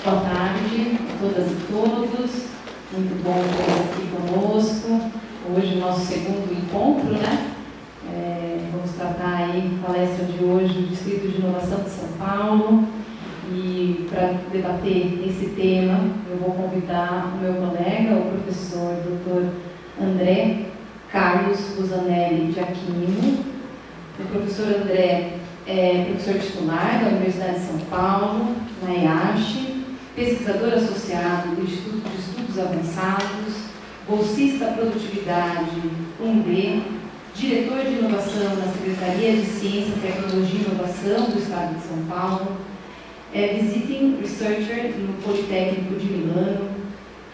Boa tarde a todas e todos. Muito bom ter aqui conosco. Hoje o nosso segundo encontro, né? Vamos tratar aí a palestra de hoje do Distrito de Inovação de São Paulo. E para debater esse tema, eu vou convidar o meu colega, o professor Dr. André Carlos Busanelli de Aquino. O professor André é professor titular da Universidade de São Paulo, na EASH, pesquisador associado do Instituto de Estudos Avançados, bolsista Produtividade 1B, diretor de inovação na Secretaria de Ciência, Tecnologia e Inovação do Estado de São Paulo, é visiting researcher no Politécnico de Milano,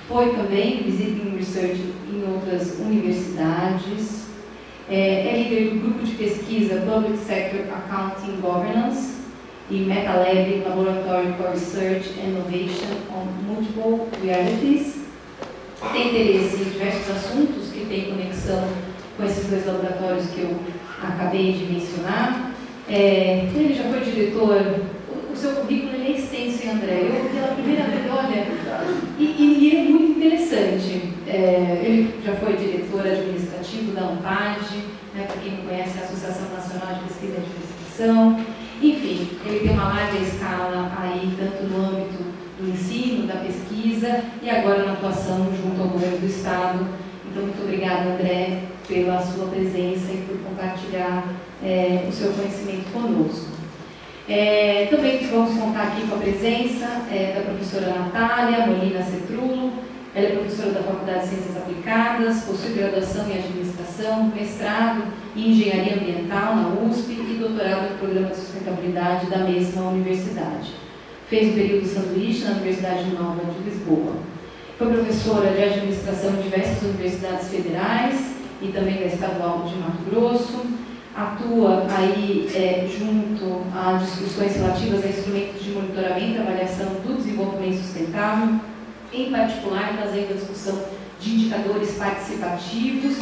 foi também visiting researcher em outras universidades, é líder do grupo de pesquisa Public Sector Accounting Governance e MetaLab Laboratory for Research and Innovation on Multiple Realities. Tem interesse em diversos assuntos que têm conexão com esses dois laboratórios que eu acabei de mencionar. Ele já foi diretor, o seu currículo é extenso, hein, André? Eu, pela primeira vez, olha, e é muito interessante. Ele já foi diretor administrativo da ANPAD, né, para quem não conhece, a Associação Nacional de Pesquisa e Administração. Enfim, ele tem uma larga escala aí, tanto no âmbito do ensino, da pesquisa e agora na atuação junto ao governo do Estado. Então, muito obrigada, André, pela sua presença e por compartilhar o seu conhecimento conosco. Também vamos contar aqui com a presença da professora Natália Molina Cetrulo. Ela é professora da Faculdade de Ciências Aplicadas, possui graduação em Administração, mestrado em Engenharia Ambiental na USP e doutorado no Programa de Sustentabilidade da mesma universidade. Fez o período sanduíche na Universidade Nova de Lisboa. Foi professora de Administração em diversas universidades federais e também da Estadual de Mato Grosso. Atua aí junto a discussões relativas a instrumentos de monitoramento e avaliação do desenvolvimento sustentável, em particular trazendo a discussão de indicadores participativos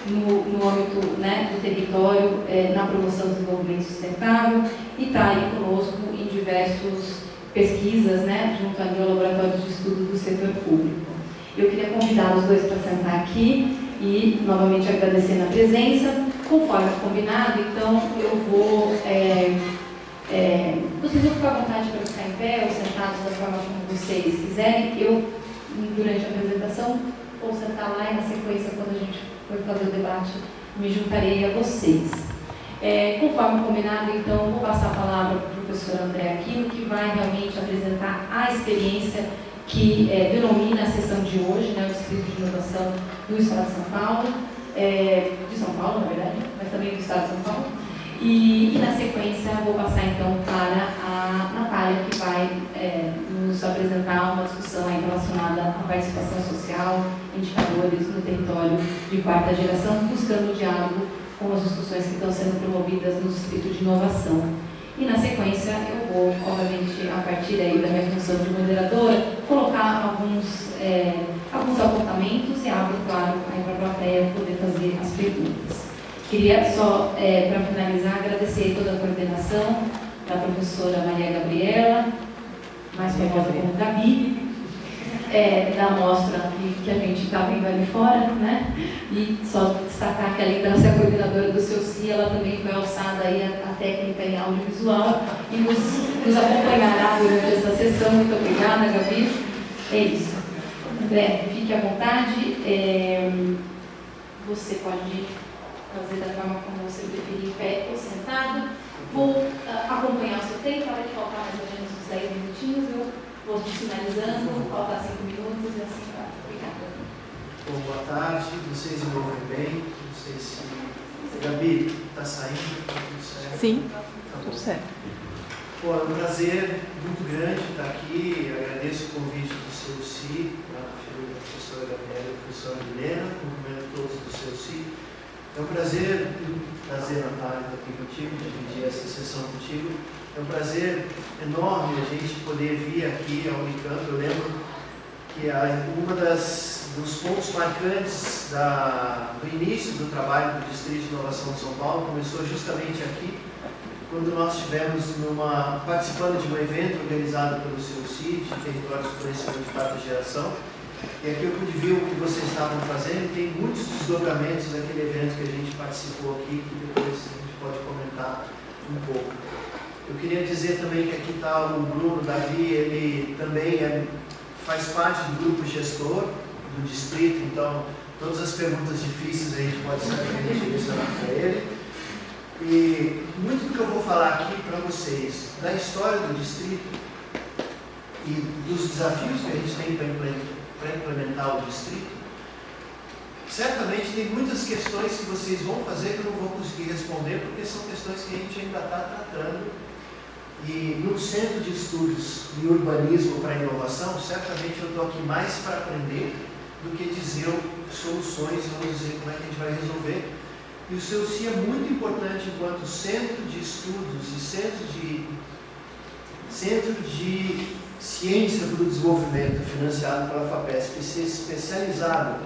no âmbito, né, do território, na promoção do desenvolvimento sustentável, e está aí conosco em diversas pesquisas, né, junto ao Laboratório de Estudo do Setor Público. Eu queria convidar os dois para sentar aqui e novamente agradecendo a presença. Conforme combinado, então eu vou... vocês vão ficar à vontade para ficar em pé ou sentados da forma como vocês quiserem. Eu, durante a apresentação, vou sentar lá e na sequência, quando a gente for fazer o debate, me juntarei a vocês. Conforme combinado, então, vou passar a palavra para o professor André Aquino, que vai realmente apresentar a experiência que denomina a sessão de hoje, né, o Distrito de Inovação do Estado de São Paulo, de São Paulo, na verdade, mas também do Estado de São Paulo. E na sequência, vou passar então para a Natália, que vai nos apresentar uma discussão aí relacionada à participação social, indicadores no território de quarta geração, buscando o diálogo com as discussões que estão sendo promovidas no Distrito de Inovação. E na sequência, eu vou, obviamente, a partir aí da minha função de moderadora, colocar alguns apontamentos e abro, claro, aí para a plateia poder fazer as perguntas. Queria só, para finalizar, agradecer toda a coordenação da professora Maria Gabriela, mais famosa como Gabi, da amostra que a gente está vendo ali fora, né? E só destacar que, além de ser a coordenadora do CEUCI, ela também foi alçada aí a técnica em audiovisual e nos acompanhará durante essa sessão. Muito obrigada, Gabi. É isso. André, fique à vontade. Você pode fazer da forma como você preferir, em pé ou sentado. Vou acompanhar o seu tempo, para que faltar mais ou menos uns 10 minutinhos. Eu vou te sinalizando, vou faltar 5 minutos e assim vai. Obrigada. Bom, boa tarde, vocês me ouvem bem? Não sei se... Gabi, está saindo? Tá tudo certo? Sim, tá tudo certo. Bom, é um prazer muito grande estar aqui. Agradeço o convite do CEUCI, da professora Gabriela e da professora Milena, cumprimento todos do CEUCI. É um prazer trazer a Natália aqui contigo, dividir essa sessão contigo. É um prazer enorme a gente poder vir aqui ao Unicamp. Eu lembro que dos pontos marcantes do início do trabalho do Distrito de Inovação de São Paulo começou justamente aqui, quando nós estivemos participando de um evento organizado pelo CEUCI, de Territórios de Conhecimento de Quarta Geração, e aqui eu pude ver o que vocês estavam fazendo. Tem muitos desdobramentos daquele evento que a gente participou aqui, que depois a gente pode comentar um pouco. Eu queria dizer também que aqui está o Bruno Davi, ele também faz parte do grupo gestor do distrito, então todas as perguntas difíceis a gente pode certamente direcionar para ele. E muito do que eu vou falar aqui para vocês, da história do distrito e dos desafios que a gente tem para implementar o distrito, certamente tem muitas questões que vocês vão fazer que eu não vou conseguir responder, porque são questões que a gente ainda está tratando. E no Centro de Estudos de Urbanismo para Inovação, certamente eu estou aqui mais para aprender do que dizer soluções, vamos dizer como é que a gente vai resolver. E o CEUCI é muito importante enquanto centro de estudos e centro de ciência para o desenvolvimento financiado pela FAPESP, e ser especializado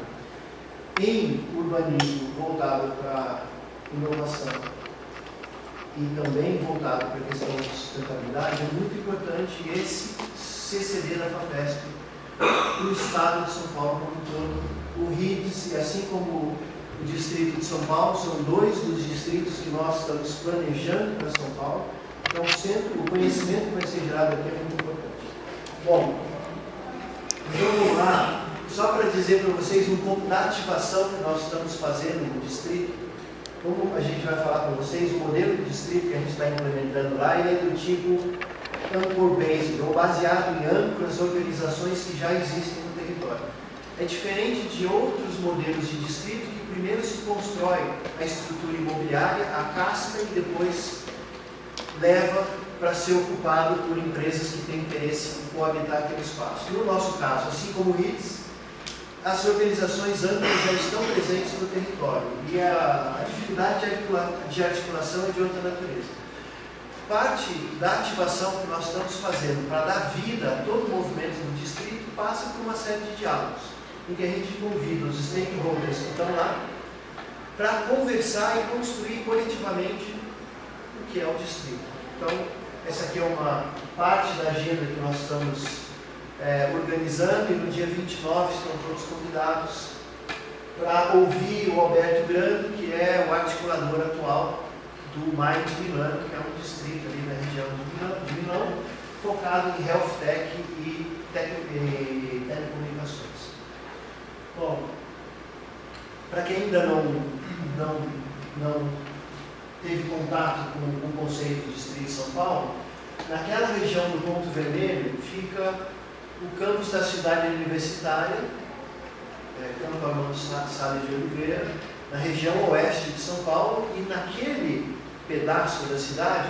em urbanismo voltado para inovação e também voltado para a questão de sustentabilidade. É muito importante esse CCD da FAPESP para o estado de São Paulo como um todo. O RIDS, e assim como o Distrito de São Paulo, são dois dos distritos que nós estamos planejando para São Paulo. Então, o conhecimento que vai ser gerado aqui é muito importante. Bom, então vamos lá, só para dizer para vocês um pouco da ativação que nós estamos fazendo no distrito. Como a gente vai falar para vocês, o modelo de distrito que a gente está implementando lá, ele é do tipo anchor-based, ou baseado em âncoras, organizações que já existem no território. É diferente de outros modelos de distrito que primeiro se constrói a estrutura imobiliária, a casca, e depois leva para ser ocupado por empresas que têm interesse em coabitar aquele espaço. No nosso caso, assim como o RIDS, as organizações âncoras já estão presentes no território e a dificuldade de articulação é de outra natureza. Parte da ativação que nós estamos fazendo para dar vida a todo o movimento do distrito passa por uma série de diálogos, em que a gente convida os stakeholders que estão lá para conversar e construir coletivamente o que é o distrito. Então, essa aqui é uma parte da agenda que nós estamos organizando, e no dia 29 estão todos convidados para ouvir o Alberto Grando, que é o articulador atual do Mind Milano, que é um distrito ali na região de Milão, focado em health tech e telecomunicações. Bom, para quem ainda não teve contato com o conceito de Distrito de São Paulo, naquela região do Ponto Vermelho fica o campus da cidade universitária, Campo Armando Salles de Oliveira, na região oeste de São Paulo, e naquele pedaço da cidade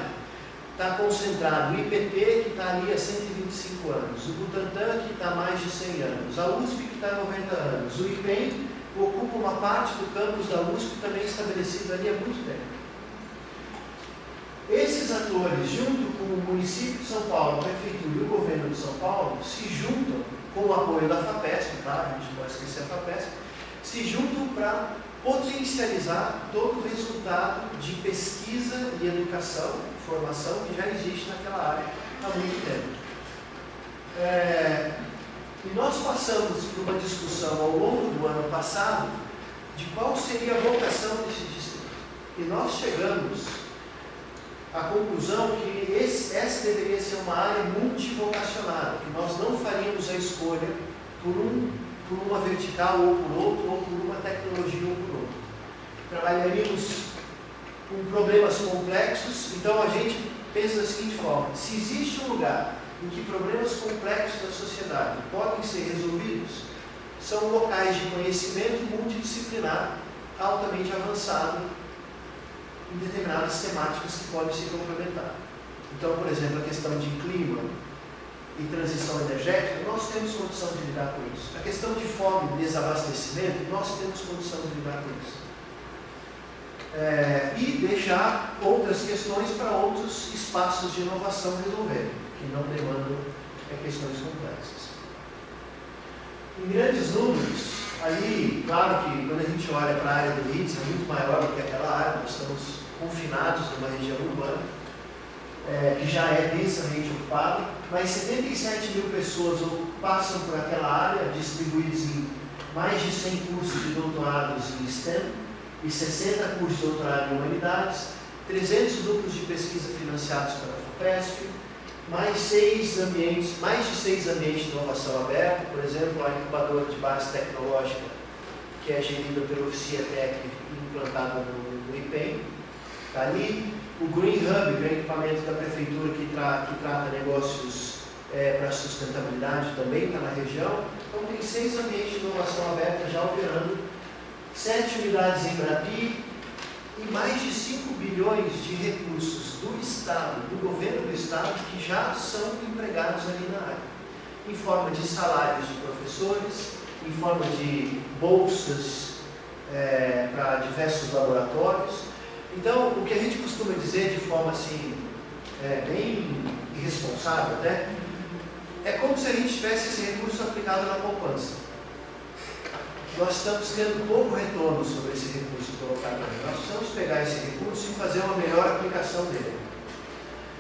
está concentrado o IPT, que está ali há 125 anos, o Butantan, que está há mais de 100 anos, a USP, que está há 90 anos, o IPEM ocupa uma parte do campus da USP, também estabelecido ali há muito tempo. Esses atores, junto com o município de São Paulo, a prefeitura e o governo de São Paulo, se juntam, com o apoio da FAPESP, claro, a gente não pode esquecer a FAPESP, se juntam para potencializar todo o resultado de pesquisa e educação, formação, que já existe naquela área há muito tempo. E nós passamos por uma discussão ao longo do ano passado de qual seria a vocação desse distrito. E nós chegamos à conclusão que essa deveria ser uma área multivocacionada, que nós não faríamos a escolha por uma vertical ou por outro, ou por uma tecnologia ou por outra. Trabalharíamos com problemas complexos, então a gente pensa da seguinte forma: se existe um lugar em que problemas complexos da sociedade podem ser resolvidos, são locais de conhecimento multidisciplinar altamente avançado em determinadas temáticas que podem se complementar. Então, por exemplo, a questão de clima e transição energética, nós temos condição de lidar com isso. A questão de fome e desabastecimento, nós temos condição de lidar com isso. E deixar outras questões para outros espaços de inovação resolver, que não demandam questões complexas. Em grandes números, ali, claro que quando a gente olha para a área do RIDS, é muito maior do que aquela área, nós estamos confinados numa região urbana, que já é densamente ocupado, mas 77 mil pessoas passam por aquela área, distribuídos em mais de 100 cursos de doutorados em STEM e 60 cursos de doutorado em Humanidades, 300 grupos de pesquisa financiados pela FUPESP, mais de 6 ambientes de inovação aberta, por exemplo, a incubadora de base tecnológica, que é gerida pela Oficina Técnica e implantada no IPEM, está ali. O Green Hub, que é o equipamento da prefeitura que trata negócios para sustentabilidade, também está na região. Então tem 6 ambientes de inovação aberta já operando, 7 unidades em Brapi e mais de 5 bilhões de recursos do Estado, do governo do Estado, que já são empregados ali na área, em forma de salários de professores, em forma de bolsas para diversos laboratórios. Então, o que a gente costuma dizer de forma assim, bem irresponsável até, é como se a gente tivesse esse recurso aplicado na poupança. Nós estamos tendo pouco retorno sobre esse recurso colocado ali. Nós precisamos pegar esse recurso e fazer uma melhor aplicação dele.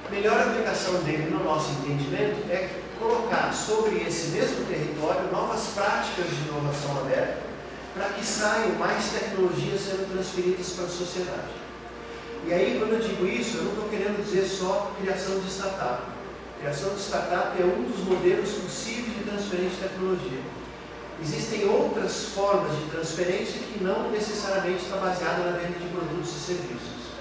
A melhor aplicação dele, no nosso entendimento, é colocar sobre esse mesmo território novas práticas de inovação aberta para que saiam mais tecnologias sendo transferidas para a sociedade. E aí, quando eu digo isso, eu não estou querendo dizer só criação de startup. Criação de startup é um dos modelos possíveis de transferência de tecnologia. Existem outras formas de transferência que não necessariamente está baseada na venda de produtos e serviços.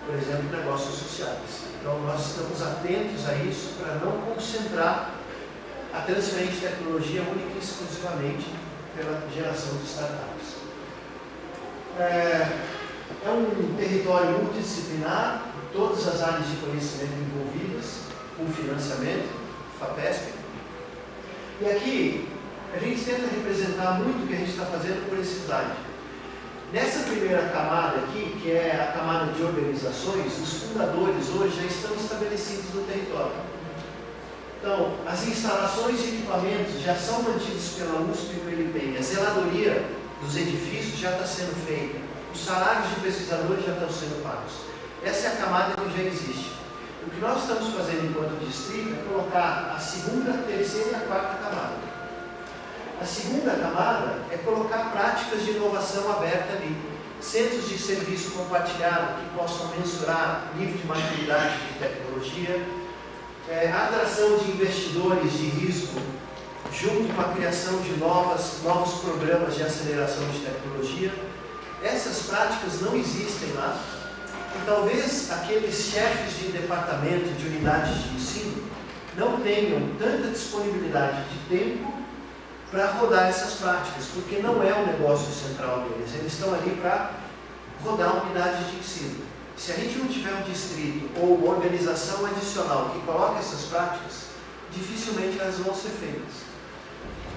Por exemplo, negócios sociais. Então, nós estamos atentos a isso para não concentrar a transferência de tecnologia única e exclusivamente pela geração de startups. É um território multidisciplinar, todas as áreas de conhecimento envolvidas, com financiamento, FAPESP. E aqui, a gente tenta representar muito o que a gente está fazendo por esse slide. Nessa primeira camada aqui, que é a camada de organizações, os fundadores hoje já estão estabelecidos no território. Então, as instalações e equipamentos já são mantidos pela USP e pelo IPEM. A zeladoria dos edifícios já está sendo feita. Os salários de pesquisadores já estão sendo pagos. Essa é a camada que já existe. O que nós estamos fazendo enquanto distrito é colocar a segunda, a terceira e a quarta camada. A segunda camada é colocar práticas de inovação aberta ali. Centros de serviço compartilhado que possam mensurar nível de maturidade de tecnologia, a atração de investidores de risco junto com a criação de novos programas de aceleração de tecnologia. Essas práticas não existem lá. E talvez aqueles chefes de departamento, de unidades de ensino, não tenham tanta disponibilidade de tempo para rodar essas práticas, porque não é o negócio central deles. Eles estão ali para rodar unidades de ensino. Se a gente não tiver um distrito ou uma organização adicional que coloque essas práticas, dificilmente elas vão ser feitas.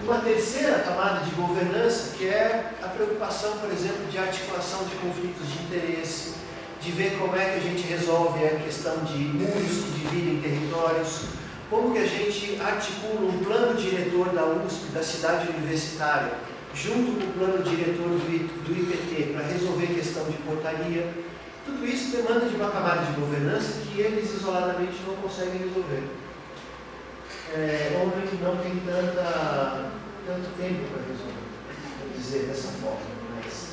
Uma terceira camada de governança, que é a preocupação, por exemplo, de articulação de conflitos de interesse, de ver como é que a gente resolve a questão de muros que dividem territórios, como que a gente articula um plano diretor da USP, da cidade universitária, junto com o plano diretor do IPT, para resolver a questão de portaria. Tudo isso demanda de uma camada de governança que eles isoladamente não conseguem resolver. Ou não tem tanto tempo para resolver, vou dizer dessa forma. Mas...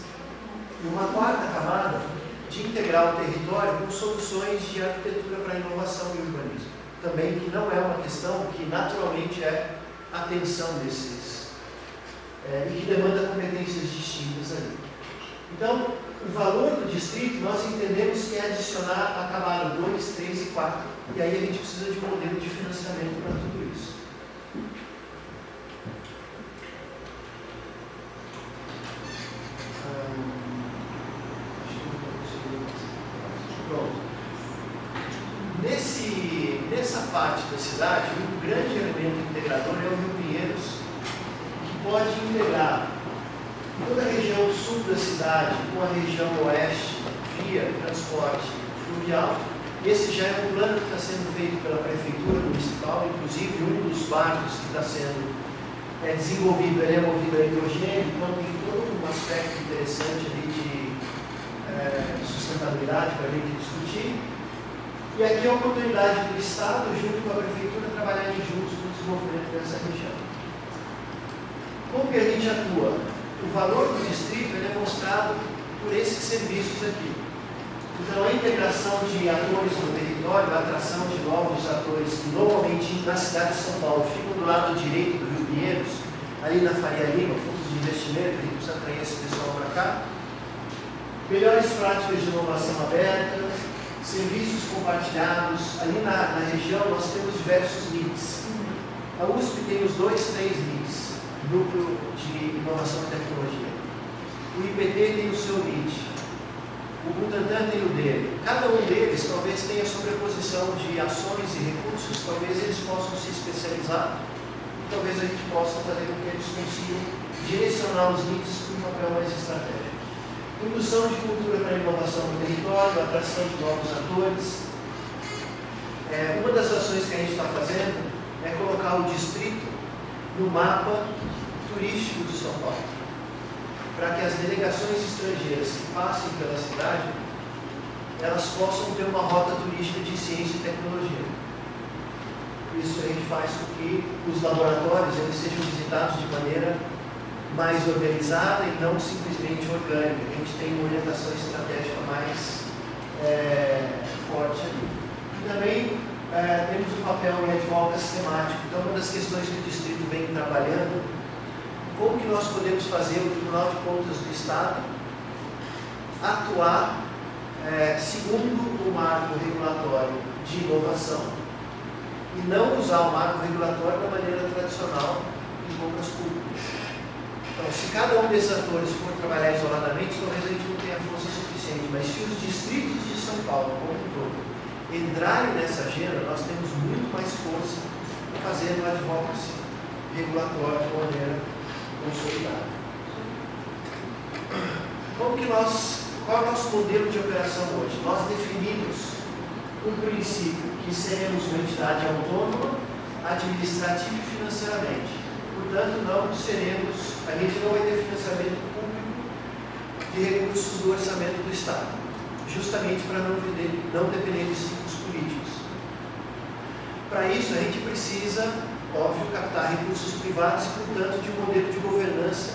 E uma quarta camada de integrar o território com soluções de arquitetura para inovação e urbanismo. Também que não é uma questão que naturalmente é a atenção desses, e que demanda competências distintas ali. Então, o valor do distrito nós entendemos que é adicionar a camada 2, 3 e 4. E aí a gente precisa de um modelo de financiamento para tudo isso. Pronto. Nessa parte da cidade, um grande elemento integrador é o Rio Pinheiros, que pode integrar toda a região sul da cidade com a região oeste via transporte fluvial. Esse já é um plano que está sendo feito pela Prefeitura Municipal, inclusive um dos barcos que está sendo desenvolvido, ele é movido a hidrogênio, então tem todo um aspecto interessante ali de sustentabilidade para a gente discutir. E aqui é a oportunidade do Estado, junto com a Prefeitura, trabalharem juntos no desenvolvimento dessa região. Como que a gente atua? O valor do distrito é mostrado por esses serviços aqui. Então, a integração de atores no território, a atração de novos atores que normalmente na cidade de São Paulo ficam do lado direito do Rio Pinheiros, ali na Faria Lima, fundos de investimento, a gente precisa atrair esse pessoal para cá. Melhores práticas de inovação aberta, serviços compartilhados. Ali na região nós temos diversos NITs. A USP tem os 2, 3 NITs, Núcleo de Inovação e Tecnologia. O IPT tem o seu NIT. O Butantan tem o dele. Cada um deles talvez tenha sobreposição de ações e recursos, talvez eles possam se especializar e talvez a gente possa fazer com que eles consigam direcionar os NITs para um papel mais estratégico. Indução de cultura para a inovação no território, atração de novos atores. Uma das ações que a gente está fazendo é colocar o distrito no mapa turístico de São Paulo, para que as delegações estrangeiras que passem pela cidade, elas possam ter uma rota turística de ciência e tecnologia. Isso a gente faz com que os laboratórios eles sejam visitados de maneira mais organizada e não simplesmente orgânica. A gente tem uma orientação estratégica mais forte ali. E também temos um papel em advocacy temático. Então, uma das questões que o distrito vem trabalhando, como que nós podemos fazer o Tribunal de Contas do Estado atuar segundo o marco regulatório de inovação e não usar o marco regulatório da maneira tradicional de compras públicas. Então, se cada um desses atores for trabalhar isoladamente, talvez a gente não tenha força suficiente, mas se os distritos de São Paulo, como um todo, entrarem nessa agenda, nós temos muito mais força para fazer no advocacy regulatório de maneira consolidada. Qual é o nosso modelo de operação hoje? Nós definimos um princípio que seremos uma entidade autônoma, administrativa e financeiramente. Portanto, a gente não vai ter financiamento público de recursos do orçamento do Estado, justamente para não depender de ciclos políticos. Para isso, a gente precisa, óbvio, captar recursos privados e, portanto, de um modelo de governança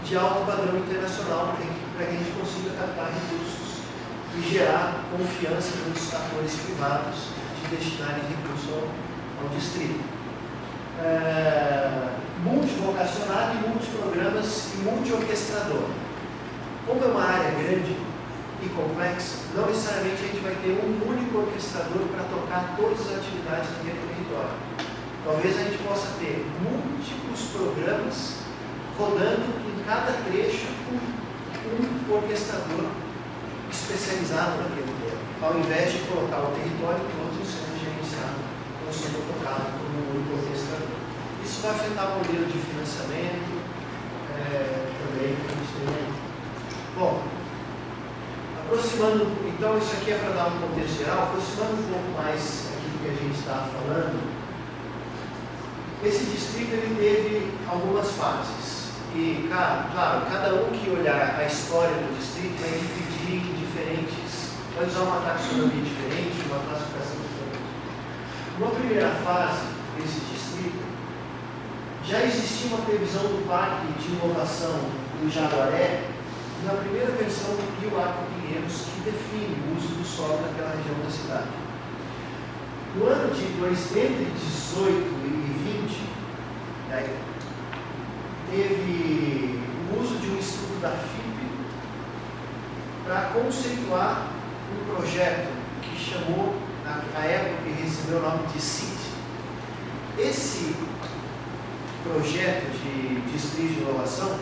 de alto padrão internacional para que a gente consiga captar recursos e gerar confiança nos atores privados de destinarem recursos ao distrito. Multivocacionado e multiprogramas e multiorquestrador. Como é uma área grande e complexa, não necessariamente a gente vai ter um único orquestrador para tocar todas as atividades naquele território. Talvez a gente possa ter múltiplos programas rodando em cada trecho um orquestrador especializado naquele tema, ao invés de colocar o território todo sendo gerenciado ou sendo tocado por um único orquestrador. Isso vai afetar o modelo de financiamento também que a gente tem aí. Bom, aproximando, então isso aqui é para dar um contexto geral, aproximando um pouco mais aqui do que a gente está falando, esse distrito ele teve algumas fases. E, claro, cada um que olhar a história do distrito vai dividir em diferentes, vai usar uma taxonomia diferente, uma classificação diferente. Numa primeira fase desse distrito, já existia uma previsão do Parque de Inovação do Jaguaré, na primeira versão do Rio Arco Pinheiros, que define o uso do solo naquela região da cidade. No ano de entre 18 e 20, teve o uso de um estudo da FIP para conceituar um projeto que chamou, na época, que recebeu o nome de CIT. Esse projeto de distrito de inovação,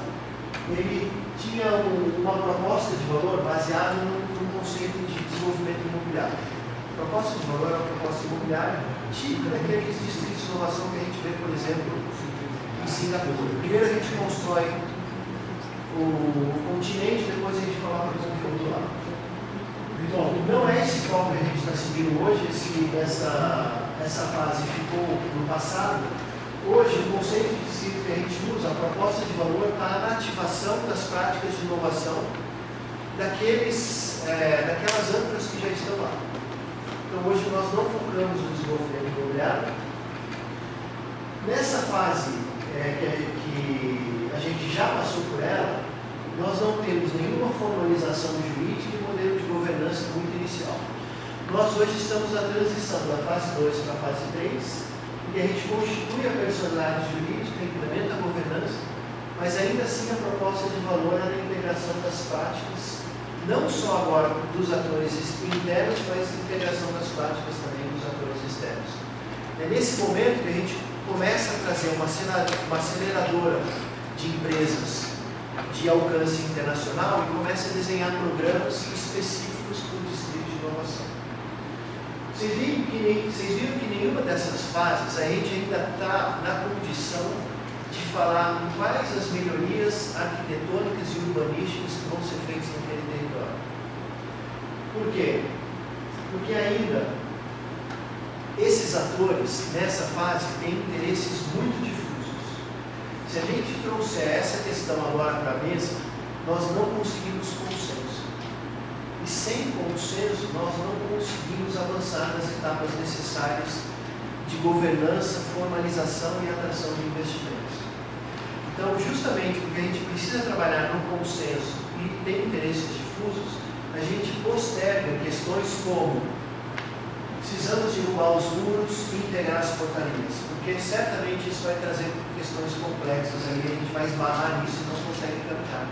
ele tinha uma proposta de valor baseada num conceito de desenvolvimento imobiliário. A proposta de valor é uma proposta imobiliária típica daqueles distritos de inovação que a gente vê, por exemplo, em Singapura. Primeiro a gente constrói o continente, depois a gente coloca o conteúdo lá. Bom, não é esse foco que a gente está seguindo hoje, essa fase ficou no passado. Hoje, o conceito de distrito que a gente usa, a proposta de valor, está na ativação das práticas de inovação daquelas âncoras que já estão lá. Então hoje nós não focamos no desenvolvimento imobiliário. Nessa fase que a gente já passou por ela, nós não temos nenhuma formalização jurídica e modelo de governança muito inicial. Nós hoje estamos na transição da fase 2 para a fase 3, em que a gente constitui a personalidade jurídica, implementa a governança, mas ainda assim a proposta de valor é a integração das práticas, não só agora dos atores internos, mas a integração das práticas também dos atores externos. É nesse momento que a gente começa a trazer uma aceleradora de empresas de alcance internacional e começa a desenhar programas específicos para o distrito de inovação. Vocês viram que nenhuma dessas fases a gente ainda está na condição de falar em quais as melhorias arquitetônicas e urbanísticas que vão ser feitas naquele território. Por quê? Porque ainda esses atores, nessa fase, têm interesses muito difusos. Se a gente trouxer essa questão agora para a mesa, nós não conseguimos consenso. E sem consenso, nós não conseguimos avançar nas etapas necessárias de governança, formalização e atração de investimentos. Então, justamente porque a gente precisa trabalhar no consenso e tem interesses difusos, a gente posterga questões como precisamos derrubar os muros e integrar as portarias, porque certamente isso vai trazer questões complexas ali, a gente vai esbarrar nisso e não consegue caminhar.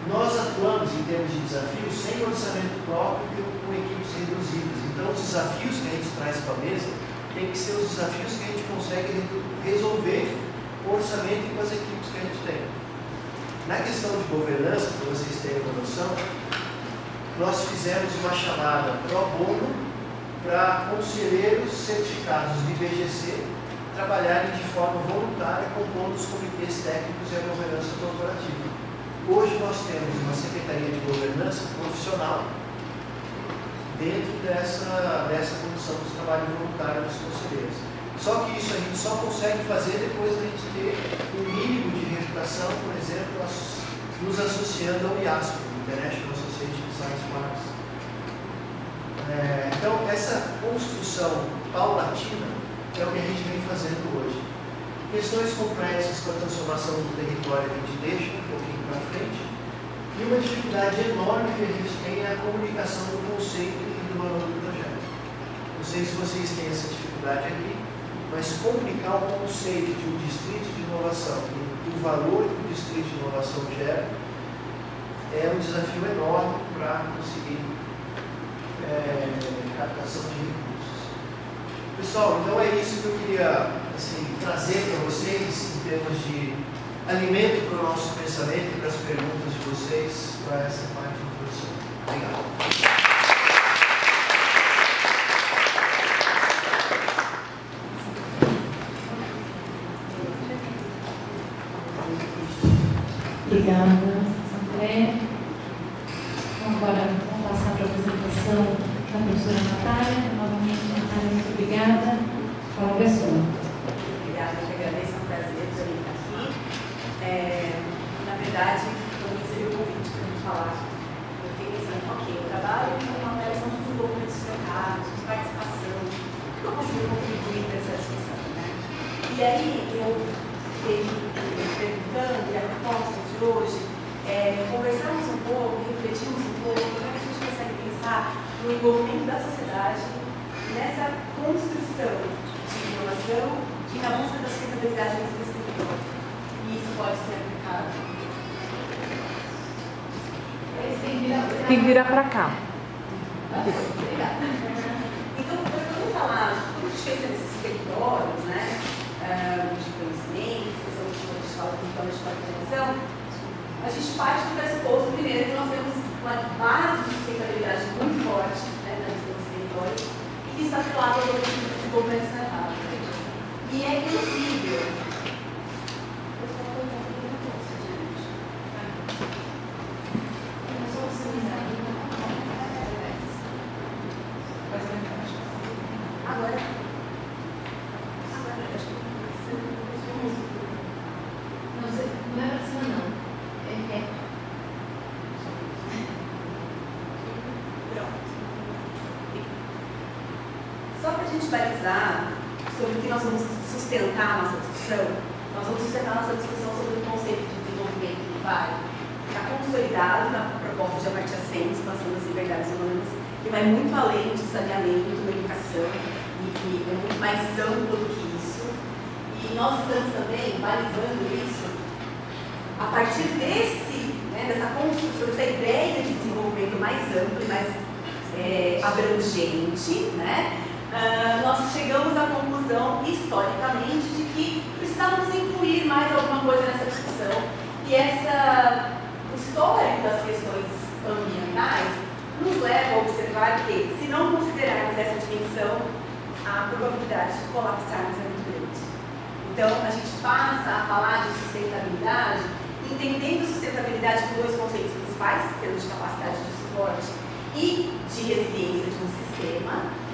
Nós atuamos em termos de desafios sem orçamento próprio e com equipes reduzidas. Então, os desafios que a gente traz para a mesa tem que ser os desafios que a gente consegue resolver com o orçamento e com as equipes que a gente tem. Na questão de governança, para vocês terem uma noção, nós fizemos uma chamada pro bono para conselheiros certificados do IBGC trabalharem de forma voluntária compondo os comitês técnicos e a governança corporativa. Hoje nós temos uma secretaria de governança profissional dentro dessa condição de trabalho voluntário dos conselheiros. Só que isso a gente só consegue fazer depois de a gente ter um mínimo de reputação, por exemplo, nos associando ao IASP, International Association of Science Parks. Então, essa construção paulatina é o que a gente vem fazendo hoje. Questões complexas para a transformação do território a gente deixa um pouquinho para frente. E uma dificuldade enorme que a gente tem é a comunicação do conceito e do valor do projeto. Não sei se vocês têm essa dificuldade aqui, mas comunicar o conceito de um distrito de inovação e o valor que o distrito de inovação gera é um desafio enorme para conseguir captação de recursos. Pessoal, então é isso que eu queria trazer para vocês em termos de alimento para o nosso pensamento e para as perguntas de vocês para essa parte de introdução. Obrigado. Obrigada, André. Agora vamos passar para a apresentação da professora Natália. Novamente, Natália, muito obrigada. Fala, professora. Obrigada, eu que agradeço, é um prazer estar aqui. Na verdade, quando eu recebi o convite para me falar, eu fiquei pensando, ok, eu trabalho com uma operação de desenvolvimento sustentável, de participação, o que eu consigo contribuir para essa discussão, né? E aí, eu fiquei me perguntando, e a proposta de hoje, conversarmos um pouco, refletirmos um pouco, como é que a gente consegue pensar no envolvimento da sociedade nessa construção de inovação e na busca da sustentabilidade desse território. E isso pode ser aplicado. Tem que virar para cá. Obrigada. Então, vamos falar, quando a gente pensa nesses territórios, né, de conhecimento, quando a gente fala de participação, a gente parte do pressuposto, primeiro, que nós temos uma base de sustentabilidade muito forte, né, na gestão dos territórios, e que está atrelada ao desenvolvimento sustentável. E é impossível. Agora, Não é para cima, não. pronto. Só para a gente balizar sobre o que nós vamos sustentar a nossa discussão, nós vamos sustentar a nossa discussão sobre o conceito de desenvolvimento que vai ficar consolidado na proposta de Amartya Sen, expansão das liberdades humanas, que vai muito além de saneamento, de educação, e que é muito mais amplo do que isso. E nós estamos também balizando isso a partir dessa construção, dessa ideia de desenvolvimento mais amplo e mais abrangente, né? Nós chegamos à conclusão, historicamente, de que precisávamos incluir mais alguma coisa nessa discussão. E essa história das questões ambientais nos leva a observar que, se não considerarmos essa dimensão, a probabilidade de colapsarmos é muito grande. Então, a gente passa a falar de sustentabilidade, entendendo sustentabilidade com dois conceitos principais, sendo de capacidade de suporte e de resiliência de um sistema.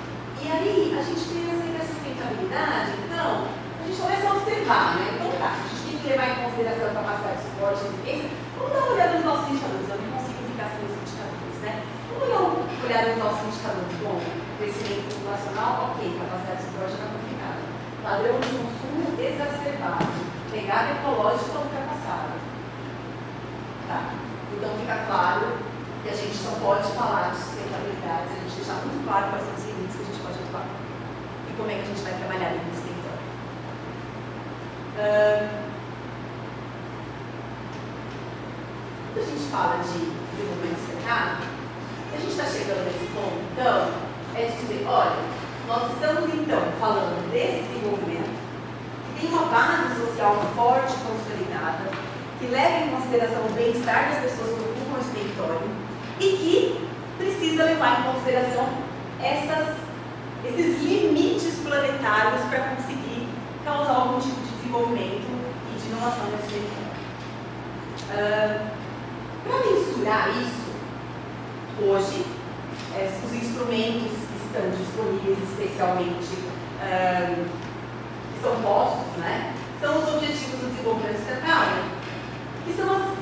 E aí, a gente pensa que a sustentabilidade, então, a gente começa a observar, né? Então, tá, a gente tem que levar em consideração a capacidade de suporte e resiliência. Vamos dar uma olhada nos nossos indicadores, eu não consigo ficar sem os indicadores, né? Vamos dar uma olhada nos nossos indicadores. Bom, crescimento populacional, ok, capacidade de suporte está complicada. Padrão de consumo exacerbado, pegada ecológica ultrapassada. Tá? Então fica claro que a gente só pode falar de sustentabilidade se a gente deixar muito claro quais são os limites que a gente pode atuar e como é que a gente vai trabalhar nesse território. Quando a gente fala de desenvolvimento sustentável, a gente está chegando nesse ponto, então, é de dizer, olha, nós estamos então falando desse desenvolvimento que tem uma base social forte e consolidada, que leva em consideração o bem-estar das pessoas que ocupam esse território e que precisa levar em consideração esses limites planetários para conseguir causar algum tipo de desenvolvimento e de inovação nesse território. Para mensurar isso, hoje, os instrumentos que estão disponíveis, especialmente, estão postos, né? São os Objetivos do Desenvolvimento Sustentável, que são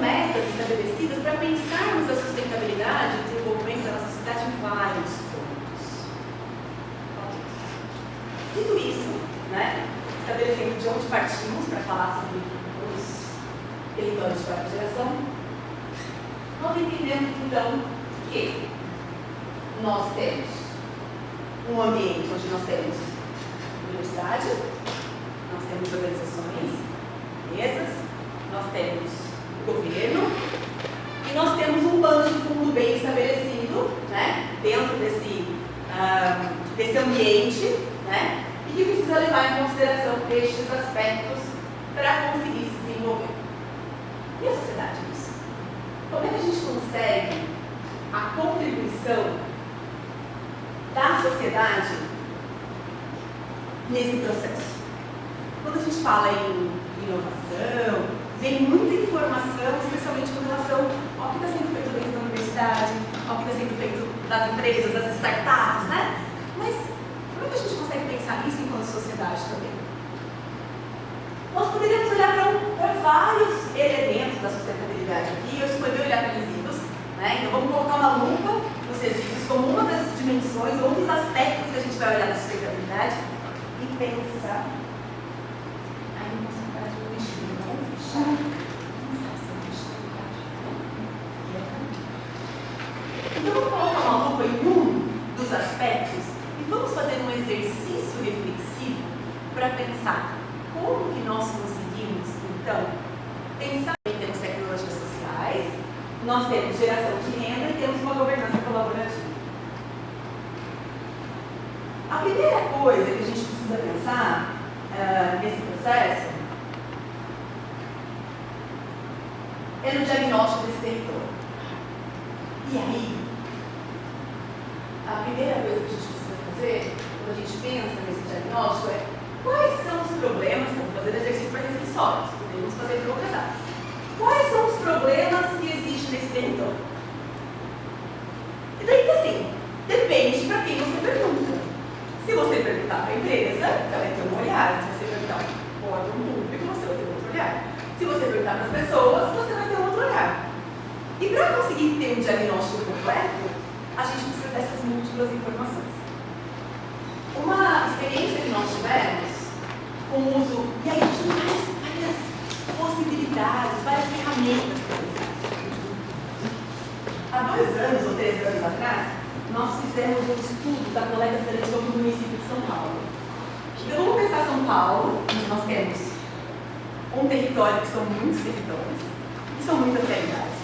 metas estabelecidas para pensarmos a sustentabilidade e o desenvolvimento da nossa cidade em vários pontos. Dito isso, né, estabelecendo de onde partimos para falar sobre os territórios de quarta geração, nós entendemos então que nós temos um ambiente onde nós temos universidade, nós temos organizações, empresas, nós temos o governo e nós temos um pano de fundo bem estabelecido, né, dentro desse ambiente, né, e que precisa levar em consideração estes aspectos para conseguir se desenvolver. E a sociedade nisso? Como é que a gente consegue a contribuição da sociedade nesse processo? Quando a gente fala em inovação, vem muita informação, especialmente com relação ao que está sendo feito dentro da universidade, ao que está sendo feito das empresas, das startups, né? Mas como é que a gente consegue pensar nisso enquanto sociedade também? Nós poderíamos olhar para vários elementos da sustentabilidade aqui. Eu escolhi olhar para resíduos, né? Então vamos colocar uma lupa nos resíduos como uma das dimensões ou um dos aspectos que a gente vai olhar na sustentabilidade e pensar. Aí não posso parar de mexer, vamos fechar. Então vamos colocar uma lupa em um dos aspectos e vamos fazer um exercício reflexivo para pensar como que nós conseguimos, então, pensar em termos de tecnologias sociais, nós temos geração de renda e temos uma governança colaborativa. A primeira coisa que a gente precisa pensar nesse processo é no diagnóstico desse território. E aí, a primeira coisa que a gente precisa fazer, quando a gente pensa nesse diagnóstico, é quais são os problemas, estamos fazendo exercício para resíduos sólidos, podemos fazer por outras áreas. Quais são os problemas que existem nesse território? E daí que assim, depende para quem você pergunta. Se você perguntar para a empresa, você vai ter um olhar. Se você perguntar para o órgão público, você vai ter outro olhar. Se você perguntar para as pessoas, você vai ter outro olhar. E para conseguir ter um diagnóstico completo, a gente precisa dessas múltiplas informações. nós tivemos com o uso, e aí a gente tem várias possibilidades, várias ferramentas para usar. Há 2 anos ou 3 anos atrás, nós fizemos um estudo da coleta seletiva para o município de São Paulo. Então, vamos pensar São Paulo, onde nós temos um território que são muitos territórios, e são muitas realidades.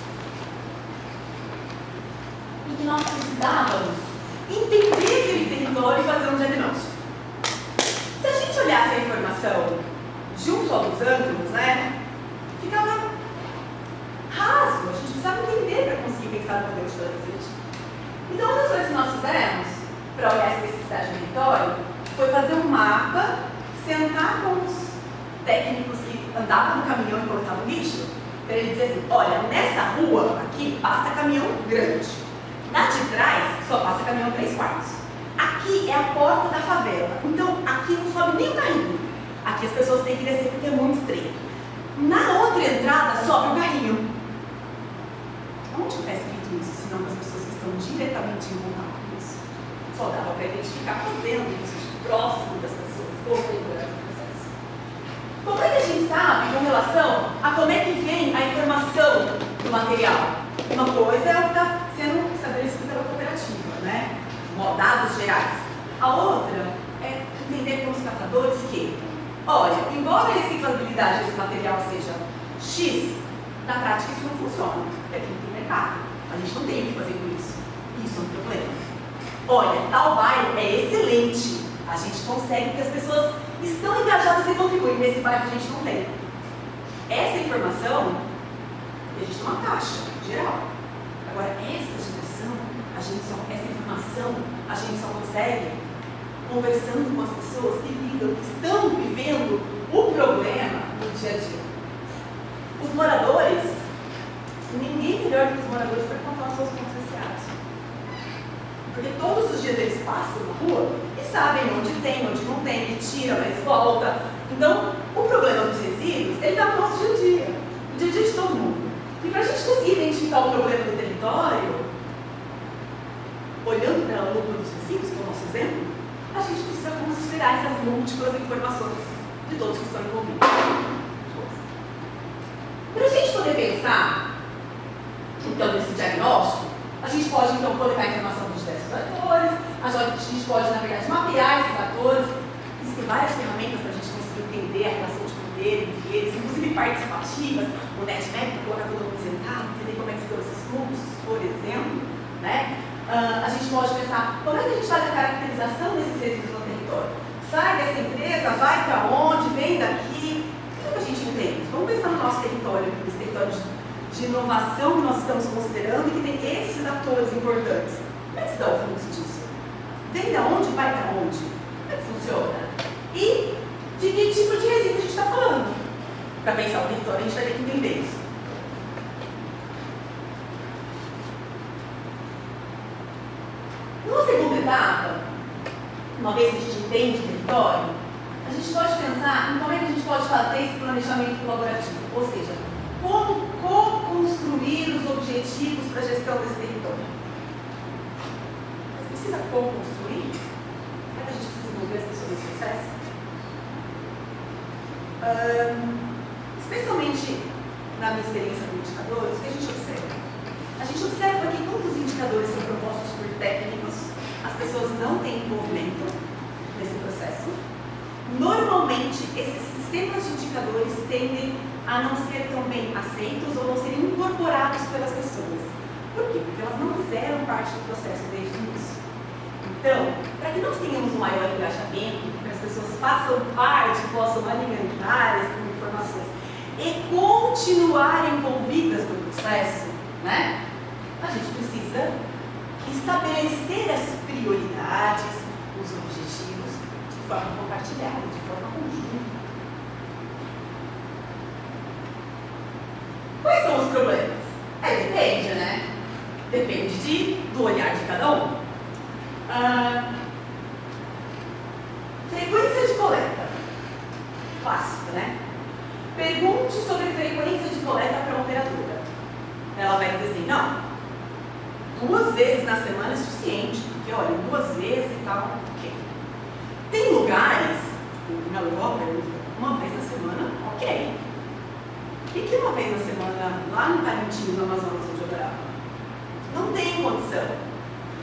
E que nós precisávamos entender aquele território e fazer um diagnóstico. Se a gente olhasse a informação de um só dos ângulos, né, ficava raso, a gente precisava entender para conseguir pensar no modelo de coleta seletiva. Então, uma das coisas que nós fizemos para olhar a especificidade do território foi fazer um mapa, sentar com os técnicos que andavam no caminhão e coletavam lixo, para ele dizer assim, olha, nessa rua aqui passa caminhão grande, na de trás só passa caminhão 3/4. Aqui é a porta da favela, então aqui não sobe nem o carrinho, aqui as pessoas têm que descer porque é muito estreito. Na outra entrada sobe o carrinho. Onde está escrito isso, senão para as pessoas que estão diretamente em contato com isso? Só dava para identificar fazendo isso próximo das pessoas, como melhorar o processo. Como é que a gente sabe com relação a como é que vem a informação do material? Uma coisa é o que está sendo estabelecido pela cooperativa, né? Dados gerais. A outra é entender com os catadores que, olha, embora a reciclabilidade desse material seja X, na prática isso não funciona, porque aqui não tem mercado. A gente não tem o que fazer com isso. Isso é um problema. Olha, tal bairro é excelente. A gente consegue porque as pessoas estão engajadas e contribuem. Nesse bairro a gente não tem. Essa informação, a gente tem uma caixa geral. Agora, essa informação, a gente só consegue conversando com as pessoas que lidam, que estão vivendo o problema no dia a dia. Os moradores, ninguém melhor que os moradores para contar os seus pontos receados. Porque todos os dias eles passam na rua e sabem onde tem, onde não tem, ele tira, mas volta. Então, o problema dos resíduos, ele está no nosso dia a dia, no dia a dia de todo mundo. E para a gente conseguir identificar o problema do território, olhando para a lupa dos resíduos, que é o nosso exemplo, a gente precisa considerar essas múltiplas informações de todos que estão envolvidos. Para a gente poder pensar, então, nesse diagnóstico, a gente pode, então, coletar a informação dos diversos atores, a gente pode, na verdade, mapear esses atores. Existem várias ferramentas para a gente conseguir entender a relação de poder entre eles, inclusive participativas, o NetMap, colocar todo mundo sentado, entender como é que estão esses fluxos, por exemplo, né? A gente pode pensar, como é que a gente faz a caracterização desses resíduos no território? Sai dessa empresa, vai para onde, vem daqui, o que a gente entende? Vamos pensar no nosso território, nesse território de inovação que nós estamos considerando e que tem esses atores importantes. Como é que está o fluxo disso? Vem de onde, vai para onde? Como é que funciona? E de que tipo de resíduo a gente está falando? Para pensar o território, a gente vai ter que entender isso. Numa segunda etapa, uma vez que a gente entende o território, a gente pode pensar em como é que a gente pode fazer esse planejamento colaborativo, ou seja, como co-construir os objetivos para a gestão desse território. Mas precisa co-construir? Como é que a gente precisa envolver as pessoas nesse processo? Especialmente na minha experiência com indicadores, o que a gente observa? A gente observa que quando os indicadores são propostos por técnicos, as pessoas não têm envolvimento nesse processo. Normalmente, esses sistemas de indicadores tendem a não ser tão bem aceitos ou não serem incorporados pelas pessoas. Por quê? Porque elas não fizeram parte do processo desde o início. Então, para que nós tenhamos um maior engajamento, para que as pessoas façam parte, possam alimentar essas informações e continuar envolvidas no processo, né? A gente precisa estabelecer as prioridades, os objetivos de forma compartilhada, de forma conjunta. Quais são os problemas? Depende, né? Depende do olhar de cada um. Frequência de coleta. Clássica, né? Pergunte sobre frequência de coleta para a operadora. Ela vai dizer assim, não, 2 vezes na semana é suficiente, porque olha, 2 vezes e tal, ok. Tem lugares na Europa, uma vez na semana, ok. E que uma vez na semana lá no Parintins, no Amazonas, onde eu morava? Não tem condição.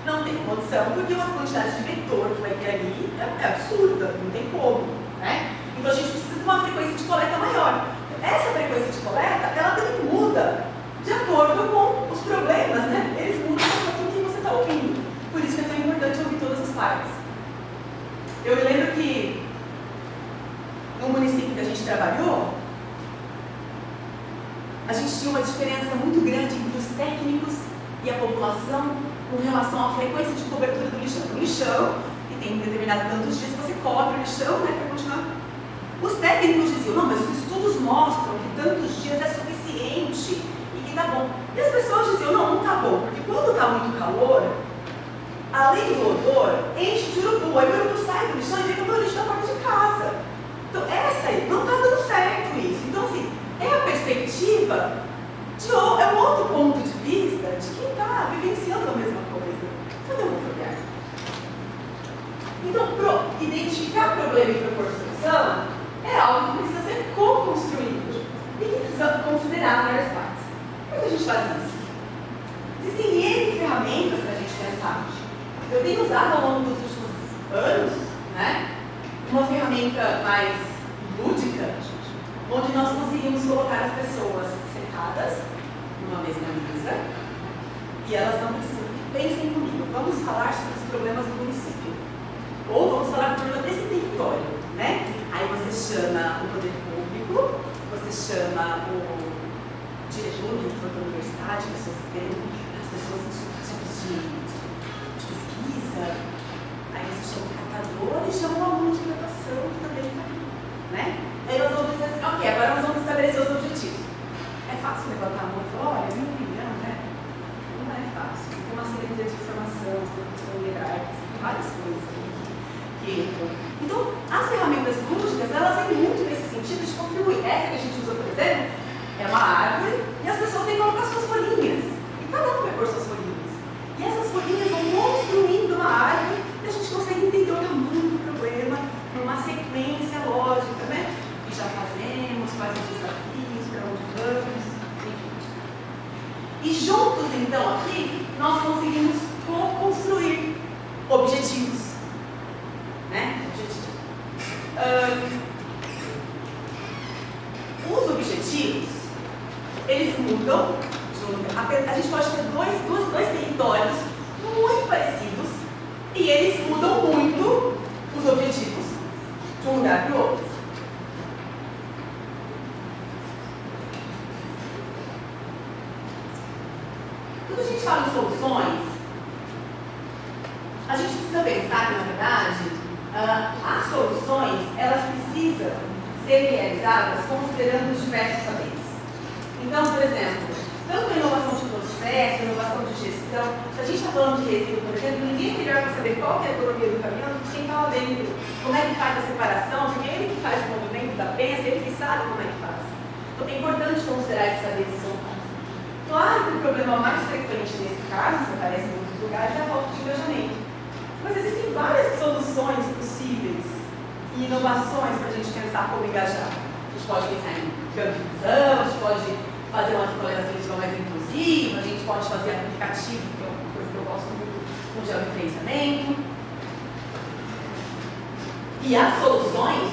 Não tem condição, porque uma quantidade de vetor que vai ter ali é absurda, não tem como, né? Então a gente precisa de uma frequência de coleta maior. Essa frequência de coleta, ela também muda de acordo com os problemas, né? Eles mudam de acordo com o que você está ouvindo. Por isso que é tão importante ouvir todas as partes. Eu me lembro que no município que a gente trabalhou, a gente tinha uma diferença muito grande entre os técnicos e a população com relação à frequência de cobertura do lixão. O lixão, que tem determinado tantos dias, você cobre o lixão, né, para continuar. Os técnicos diziam, não, mas os estudos mostram que tantos dias é suficiente e que tá bom. E as pessoas diziam, não, não tá bom, porque quando tá muito calor, além do odor, enche de urubu. Aí o urubu sai do lixão e fica no lixo da porta de casa. Então, essa aí, não tá dando certo isso. Então, assim, é a perspectiva é um outro ponto de vista de quem está vivenciando a mesma coisa. Cadê o outro olhar? Então, identificar problema e propor solução é algo que precisa ser co-construído e que precisa considerar as várias partes. Como é que a gente faz isso? Existem N ferramentas para a gente pensar. Eu tenho usado ao longo dos últimos anos, né, uma ferramenta mais lúdica, onde nós conseguimos colocar as pessoas sentadas numa mesma mesa e elas não precisam que pensem comigo. Vamos falar sobre os problemas do município. Ou vamos falar do problema desse território, né? Aí você chama o poder público, você chama o diretor da universidade, pessoas que têm as pessoas de pesquisa, aí você chama o catador e chama o aluno de graduação que também está ali, né? Aí nós vamos dizer assim, ok, agora nós vamos estabelecer os objetivos. É fácil levantar a mão e falar, olha, minha opinião, né? Não é fácil. Tem uma série de informação, tem questão hierárquica, tem várias coisas que entram. Então, as ferramentas lúdicas, elas vêm muito nesse sentido de contribuir. Essa que a gente usa, por exemplo, é uma árvore e as pessoas têm que colocar suas folhinhas. E cada um vai pôr suas folhinhas. E essas folhinhas vão construindo uma árvore e a gente consegue entender o tamanho do problema numa sequência lógica, né? O que já fazemos, quais os desafios, para onde vamos, enfim. E juntos, então, aqui, nós conseguimos co-construir objetivos. Né? Os objetivos, eles mudam. A gente pode ter dois territórios muito parecidos e eles mudam muito os objetivos de um lugar para o outro. Quando a gente fala em soluções, a gente precisa pensar que, na verdade, as soluções, elas precisam ser realizadas considerando os diversos saberes. Então, por exemplo, tanto a inovação de processo, a inovação de gestão, se a gente está falando de resíduo, por exemplo, ninguém é melhor para saber qual que é a economia do caminhão do que quem está lá dentro, como é que faz a separação, porque é ele que faz o movimento da pensa, ele que sabe como é que faz. Então, é importante considerar esses saberes soluções. Claro que o problema mais frequente nesse caso, que aparece em muitos lugares, é a falta de engajamento. Mas existem várias soluções possíveis e inovações para a gente pensar como engajar. A gente pode pensar em gamificação, a gente pode fazer uma coleta mais inclusiva, a gente pode fazer aplicativo, que é uma coisa que eu gosto muito, com georreferenciamento. E as soluções,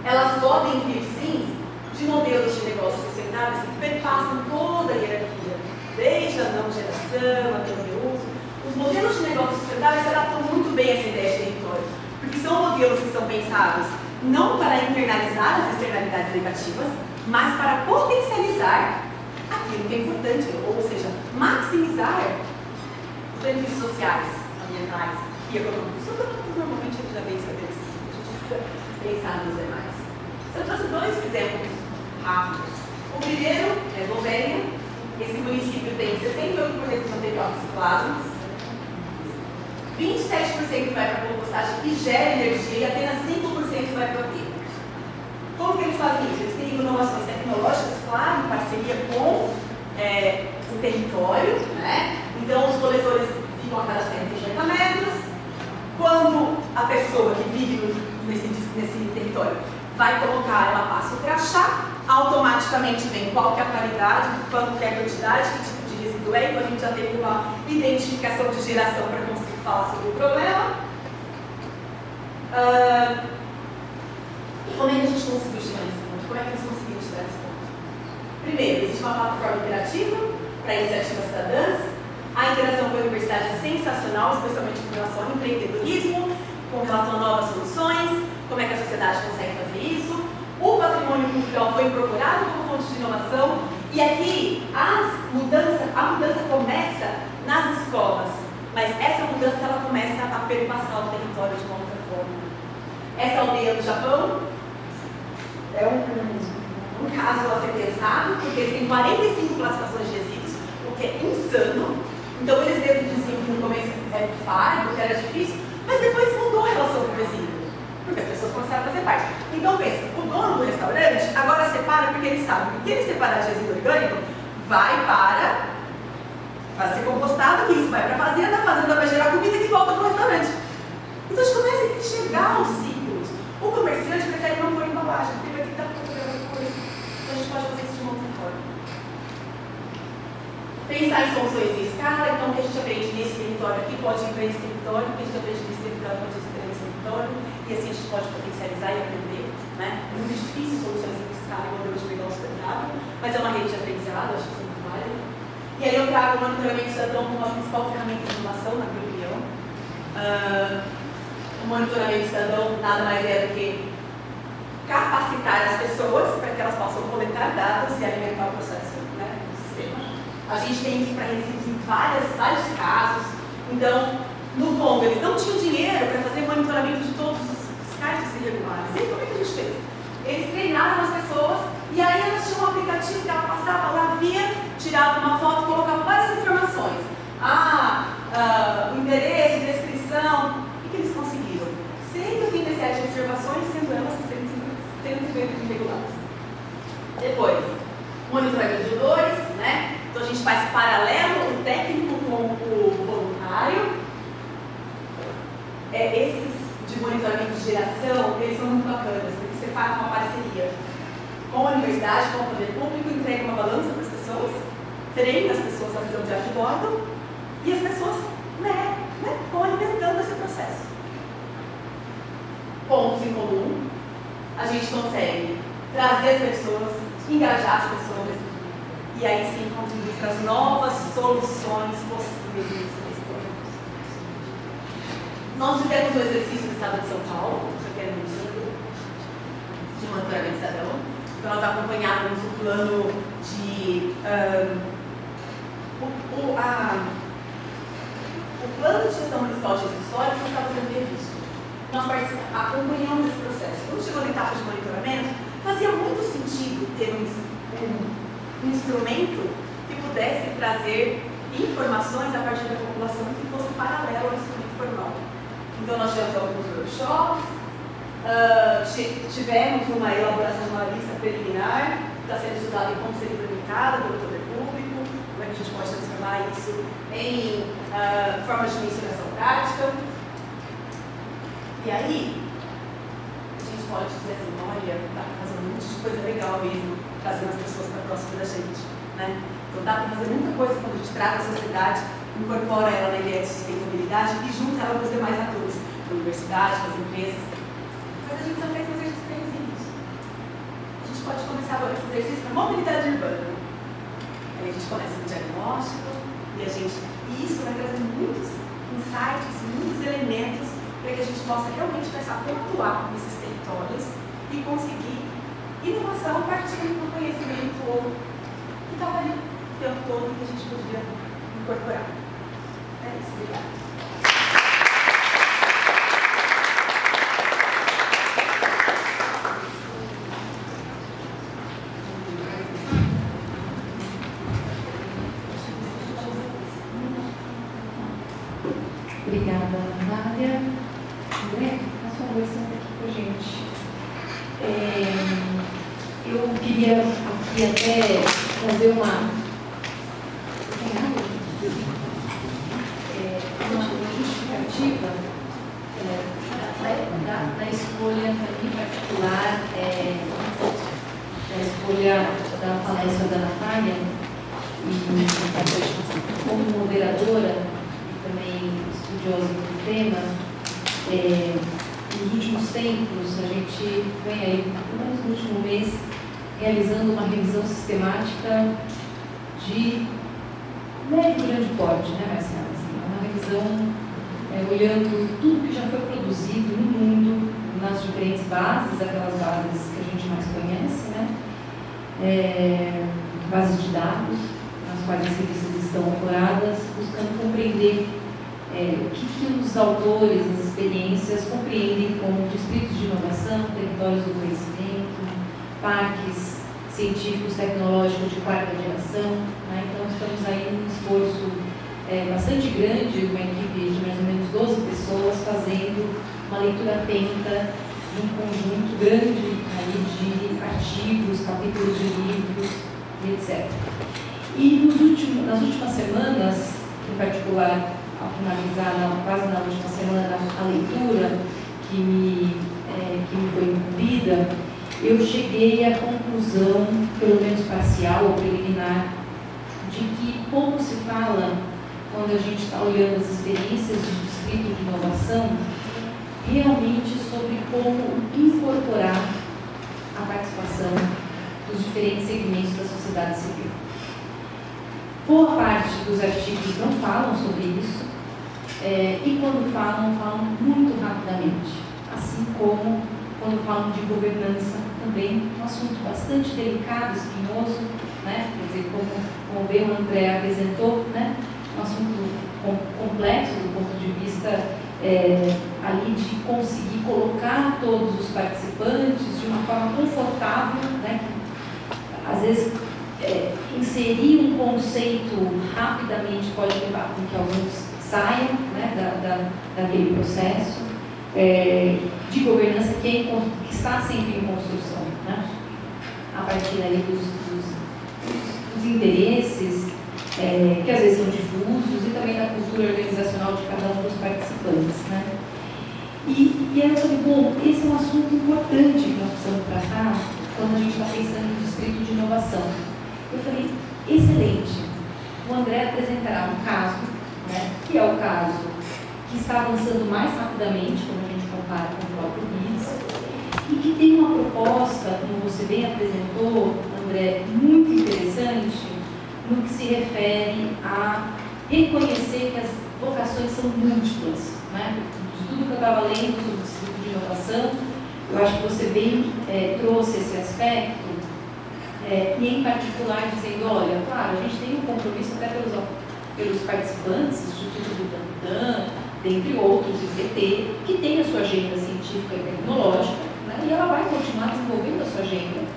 elas podem vir sim de modelos de negócios sustentáveis que perpassam toda a hierarquia, desde a não geração até o reuso. Os modelos de negócios sustentáveis adaptam muito bem essa ideia de território, porque são modelos que são pensados não para internalizar as externalidades negativas, mas para potencializar aquilo que é importante, ou seja, maximizar os benefícios sociais, ambientais e econômicos. São todos normalmente já bem estabelecidos, a gente precisa pensar nos demais. Eu trouxe dois exemplos rápidos. O primeiro é Eslovênia. Esse município tem 68% de material reciclável, 27% vai para a compostagem e gera energia e apenas 5% vai para o aterro. Como que eles fazem isso? Eles têm inovações tecnológicas, claro, em parceria com o território, né? Então os coletores ficam a cada 150 metros. Quando a pessoa que vive nesse território. Vai colocar, ela passa o crachá, automaticamente vem qual que é a qualidade, quanto que é a quantidade, que tipo de resíduo é, então a gente já teve uma identificação de geração para conseguir falar sobre o problema. Como é que a gente conseguiu chegar nesse ponto? Como é que eles conseguiram chegar nesse ponto? Primeiro, existe uma plataforma interativa para iniciativas cidadãs. A interação com a universidade é sensacional, especialmente com relação ao empreendedorismo, com relação a novas soluções, como é que a sociedade consegue fazer isso. O patrimônio cultural foi procurado como fonte de inovação, e aqui a mudança começa nas escolas, mas essa mudança ela começa a perpassar o território de uma outra forma. Essa aldeia do Japão é um caso a ser pensado, porque eles têm 45 classificações de resíduos, o que é insano. Então eles mesmos diziam que no começo era fardo, que era difícil, mas depois mudou a relação com o resíduo, porque as pessoas começaram a fazer parte. Então pensa, o dono do restaurante agora separa porque ele sabe que ele separar de resíduo orgânico vai ser compostado, que isso vai para a fazenda vai gerar comida que volta para o restaurante. Então a gente começa a enxergar os ciclos. O comerciante prefere não pôr embalagem, porque vai ter que dar para outra coisa. Então a gente pode fazer isso de uma outra forma. Pensar em soluções em escala, então o que a gente aprende nesse território aqui pode ir para esse território, o que a gente aprende nesse território pode ir para esse território, e assim a gente pode potencializar e aprender. Né? É muito difícil soluções em escala e modelo de negócio superável, mas é uma rede de aprendizado, acho que isso é muito válido. E aí eu trago o monitoramento cidadão como a principal ferramenta de inovação, na minha opinião. O monitoramento cidadão nada mais é do que capacitar as pessoas para que elas possam coletar dados e alimentar o processo, né, do sistema. A gente tem isso para resíduos em vários casos. Então, no Congo, eles não tinham dinheiro para fazer monitoramento de todos os descartes irregulares. E aí, como é que a gente fez? Eles treinaram as pessoas e aí elas tinham um aplicativo que ela passava lá, via, tirava uma foto, colocava várias informações. O endereço, descrição. O que eles conseguiram? 187 observações, sendo elas 150 irregulares. Depois, monitoramento de odores, né? Então a gente faz paralelo o técnico com o voluntário. Esses de monitoramento de geração, eles são muito bacanas, porque você faz uma parceria com a universidade, com o poder público, entrega uma balança para as pessoas, treina as pessoas a visão de ar de bordo, e as pessoas vão alimentando esse processo. Pontos em comum, a gente consegue trazer as pessoas, engajar as pessoas, e aí sim contribuir para as novas soluções possíveis nesse problema. Nós fizemos um exercício no estado de São Paulo, que é no centro de monitoramento cidadão. Então nós acompanhávamos o plano de o plano de gestão municipal de resíduos sólidos estava sendo revisto. Nós acompanhamos esse processo. Quando chegou na etapa de monitoramento, fazia muito sentido ter um instrumento que pudesse trazer informações a partir da população que fosse paralelo ao instrumento formal. Então nós tivemos alguns workshops, tivemos uma elaboração de uma lista preliminar, que está sendo estudada em como seria implementada pelo poder público, como é que a gente pode transformar isso em formas de mensuração prática. E aí, a gente pode dizer assim, olha, dá para fazer um monte de coisa legal mesmo, trazendo as pessoas para próximo da gente, né? Então dá para fazer muita coisa quando a gente traz a sociedade, incorpora ela na ideia de sustentabilidade e junta ela com os demais atores, com a universidade, com as empresas. Mas a gente só fez exercícios para resíduos. A gente pode começar agora esse exercício para mobilidade urbana. Aí a gente começa no diagnóstico e isso vai trazer muitos insights, muitos elementos para que a gente possa realmente começar a atuar nesses territórios e conseguir inovação partindo do conhecimento que estava ali o tempo todo e que a gente podia incorporar. É isso, obrigada. Obrigada, Natália. André, por favor, senta aqui com a gente. Eu queria aqui até fazer uma justificativa na escolha, em particular, na escolha da palestra da Natália, e como moderadora e também estudiosa do tema, nos últimos tempos, a gente vem aí, pelo menos no último mês, realizando uma revisão sistemática de médio e grande porte, né, Marcela? Assim, uma revisão olhando tudo que já foi produzido no mundo, nas diferentes bases, aquelas bases que a gente mais conhece, né? Bases de dados, nas quais as revistas estão ancoradas, buscando compreender o que os autores, as experiências compreendem como distritos de inovação, territórios do conhecimento, parques científicos tecnológicos de quarta geração, né? Então estamos aí num esforço bastante grande, uma equipe de mais ou menos 12 pessoas fazendo uma leitura atenta de um conjunto grande aí de artigos, capítulos de livros e etc. E nas últimas semanas, em particular, ao finalizar quase na última semana a leitura que me foi incumbida, eu cheguei à conclusão, pelo menos parcial ou preliminar, de que pouco se fala, quando a gente está olhando as experiências de distrito de inovação, realmente sobre como incorporar a participação dos diferentes segmentos da sociedade civil. Boa parte dos artigos não falam sobre isso, e quando falam muito rapidamente, assim como quando falam de governança, também um assunto bastante delicado, espinhoso, né? Quer dizer, como bem o André apresentou, né? Um assunto complexo do ponto de vista ali de conseguir colocar todos os participantes de uma forma confortável, né? Às vezes inserir um conceito rapidamente pode levar com que alguns saiam, né, daquele processo de governança que está sempre em construção, né? A partir ali dos interesses que às vezes são difusos, e também da cultura organizacional de cada um dos participantes, né? E aí eu falei, bom, esse é um assunto importante que nós precisamos tratar quando a gente está pensando em distrito de inovação. Eu falei, excelente, o André apresentará um caso, né, que é o caso que está avançando mais rapidamente, quando a gente compara com o próprio BIS, e que tem uma proposta, como você bem apresentou, André, muito interessante, no que se refere a reconhecer que as vocações são múltiplas, né? De tudo que eu estava lendo sobre o distrito de inovação, eu acho que você bem trouxe esse aspecto, e em particular dizendo, olha, claro, a gente tem um compromisso até pelos participantes, Instituto Butantan, dentre outros, IPT, que tem a sua agenda científica e tecnológica, né? E ela vai continuar desenvolvendo a sua agenda,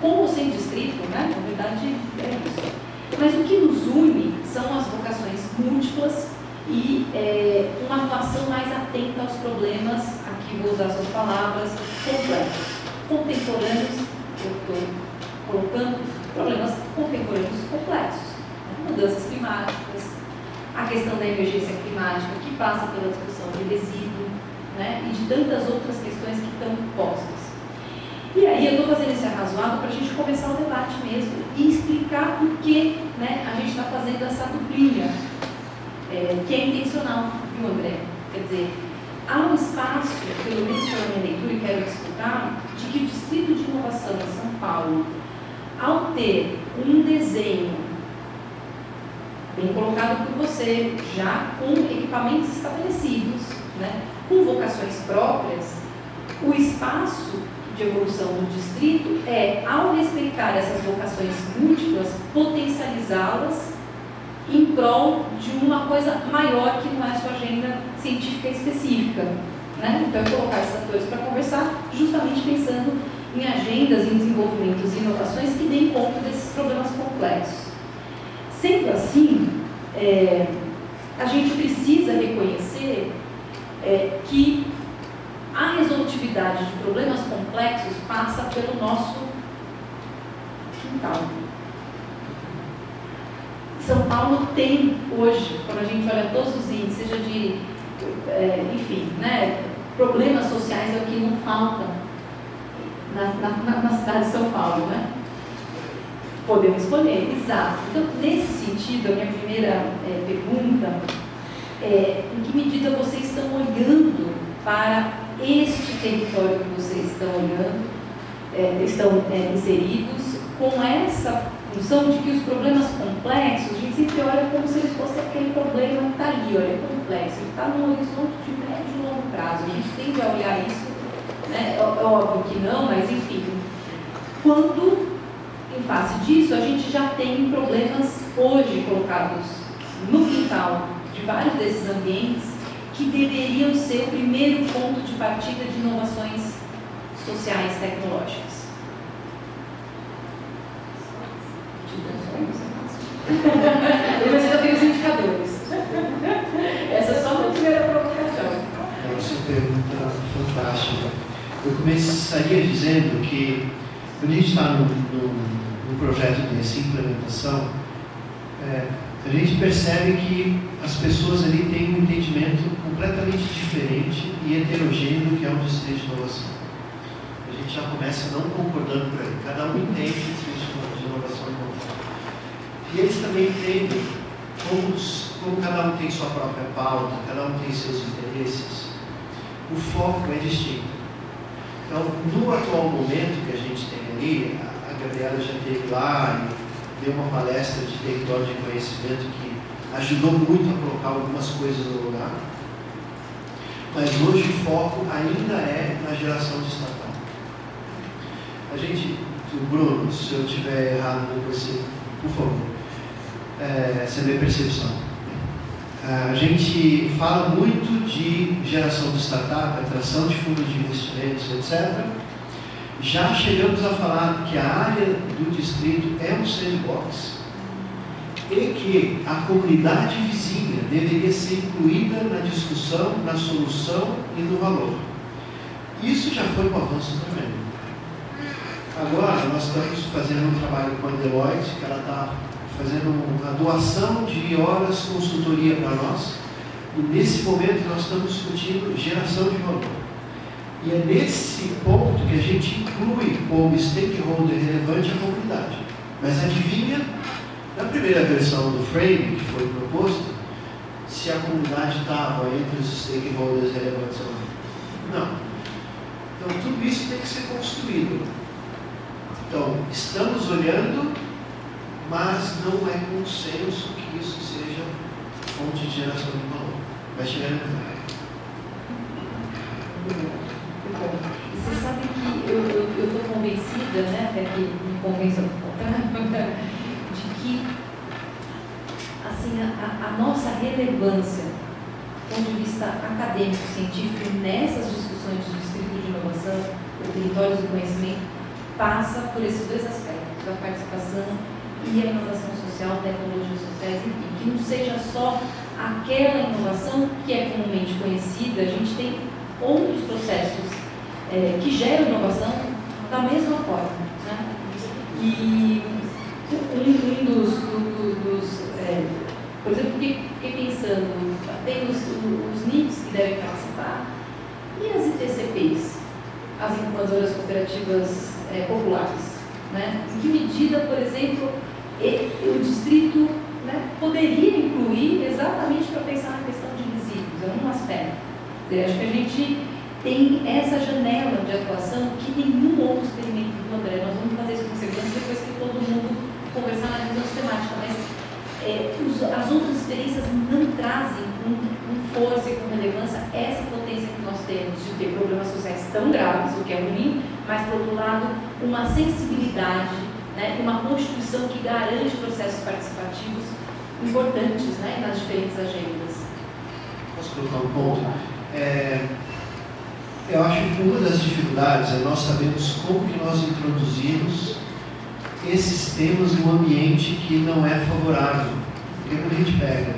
com ou sem distrito, né? Na verdade, é isso. Mas o que nos une são as vocações múltiplas e uma atuação mais atenta aos problemas, aqui vou usar suas palavras, complexos, contemporâneos, eu estou colocando problemas contemporâneos complexos, né? Mudanças climáticas, a questão da emergência climática, que passa pela discussão de resíduo, né? E de tantas outras questões que estão postas. E aí eu estou fazendo esse arrazoado para a gente começar o debate mesmo e explicar por que, né, a gente está fazendo essa duplinha, que é intencional, viu, André? Quer dizer, há um espaço, pelo menos pela minha leitura, e quero explicar, de que o Distrito de Inovação em São Paulo, ao ter um desenho bem colocado por você, já com equipamentos estabelecidos, né, com vocações próprias, o espaço de evolução do distrito ao respeitar essas vocações múltiplas, potencializá-las em prol de uma coisa maior que não é a sua agenda científica específica, né? Então, colocar esses atores para conversar, justamente pensando em agendas, em desenvolvimentos e inovações que deem conta desses problemas complexos. Sendo assim, a gente precisa reconhecer que a resolutividade de problemas complexos passa pelo nosso quintal. São Paulo tem hoje, quando a gente olha todos os índices, seja de, enfim, né, problemas sociais é o que não falta na cidade de São Paulo, né? Podemos escolher, exato. Então, nesse sentido, a minha primeira pergunta é: em que medida vocês estão olhando para este território que vocês estão olhando, estão inseridos, com essa função de que os problemas complexos, a gente sempre olha como se eles fossem aquele problema que está ali, olha, é complexo, ele está no horizonte de médio e longo prazo. A gente tende a olhar isso, né? Óbvio que não, mas enfim, quando, em face disso, a gente já tem problemas hoje colocados no quintal de vários desses ambientes que deveriam ser o primeiro ponto de partida de inovações sociais tecnológicas. Depois eu tenho os indicadores. Essa é só uma primeira provocação. Essa pergunta fantástica. Eu começaria dizendo que, quando a gente está num projeto dessa implementação, a gente percebe que as pessoas ali têm um entendimento completamente diferente e heterogêneo do que é um distrito de inovação. A gente já começa não concordando por aí. Cada um entende o distrito de inovação e inovação. E eles também entendem como cada um tem sua própria pauta, cada um tem seus interesses. O foco é distinto. Então, no atual momento que a gente tem ali, a Gabriela já esteve lá e deu uma palestra de território de conhecimento que ajudou muito a colocar algumas coisas no lugar. Mas hoje o foco ainda é na geração de startup. A gente, Bruno, se eu estiver errado, você, por favor, essa é a minha percepção. A gente fala muito de geração de startup, atração de fundos de investimentos, etc. Já chegamos a falar que a área do distrito é um sandbox e que a comunidade vizinha deveria ser incluída na discussão, na solução e no valor. Isso já foi um avanço tremendo. Agora, nós estamos fazendo um trabalho com a Deloitte, que ela está fazendo uma doação de horas de consultoria para nós, e nesse momento nós estamos discutindo geração de valor. E é nesse ponto que a gente inclui como stakeholder relevante a comunidade. Mas adivinha, na primeira versão do frame que foi proposto, se a comunidade estava entre os stakeholders relevantes ou não? Não. Então tudo isso tem que ser construído. Então, estamos olhando, mas não é consenso que isso seja fonte de geração de valor. Vai chegar no final. E você sabe que eu estou convencida, né, até que me convença do contrário, de que assim, a nossa relevância do ponto de vista acadêmico, científico, nessas discussões de distrito de inovação, ou territórios do conhecimento, passa por esses dois aspectos, a participação e a inovação social, tecnologias sociais, enfim, que não seja só aquela inovação que é comumente conhecida. A gente tem outros processos que geram inovação da mesma forma, né? E um dos por exemplo, fiquei pensando, tem os NIPs que devem participar e as ITCPs, as incubadoras cooperativas populares, né? Em que medida, por exemplo, o distrito, né, poderia incluir exatamente para pensar na questão de resíduos, é um aspecto. Acho que a gente tem essa janela de atuação que nenhum outro experimento do André. Nós vamos fazer isso com segurança depois que todo mundo conversar na reunião sistemática, mas as outras experiências não trazem com força e com relevância essa potência que nós temos de ter problemas sociais tão graves, o que é ruim, mas, por outro lado, uma sensibilidade, né, uma constituição que garante processos participativos importantes, né, nas diferentes agendas. Posso colocar um ponto? Eu acho que uma das dificuldades é nós sabermos como que nós introduzimos esses temas num ambiente que não é favorável. Porque quando a gente pega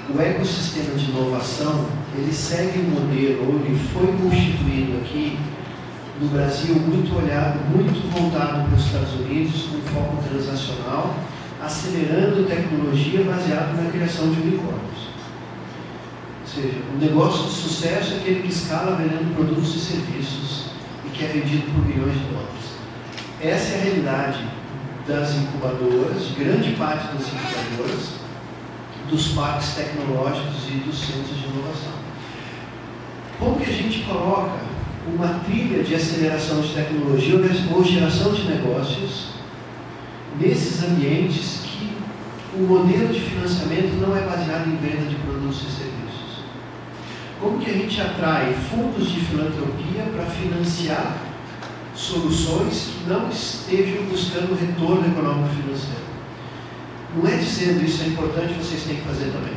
o ecossistema de inovação, ele segue um modelo, ou ele foi constituído aqui no Brasil muito voltado para os Estados Unidos, com foco transacional, acelerando tecnologia baseada na criação de unicórnios. Ou seja, um negócio de sucesso é aquele que escala vendendo produtos e serviços e que é vendido por milhões de dólares. Essa é a realidade das incubadoras, de grande parte das incubadoras, dos parques tecnológicos e dos centros de inovação. Como que a gente coloca uma trilha de aceleração de tecnologia ou geração de negócios nesses ambientes que o modelo de financiamento não é baseado em venda de produtos e serviços? Como que a gente atrai fundos de filantropia para financiar soluções que não estejam buscando retorno econômico financeiro? Não é dizendo isso é importante, vocês têm que fazer também.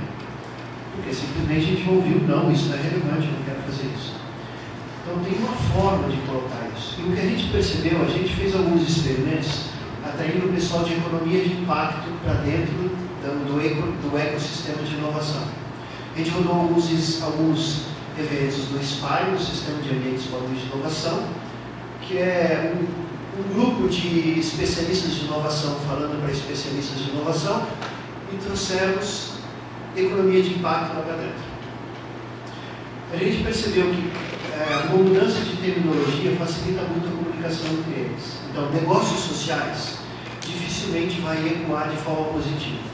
Porque simplesmente a gente ouviu, não, isso não é relevante, eu não quero fazer isso. Então tem uma forma de colocar isso. E o que a gente percebeu, a gente fez alguns experimentos atraindo o pessoal de economia de impacto para dentro do ecossistema de inovação. A gente rodou alguns eventos do SPI, o Sistema de Ambientes Móveis de Inovação, que é um grupo de especialistas de inovação falando para especialistas de inovação, e trouxemos economia de impacto lá para dentro. A gente percebeu que uma mudança de terminologia facilita muito a comunicação entre eles. Então, negócios sociais dificilmente vai ecoar de forma positiva.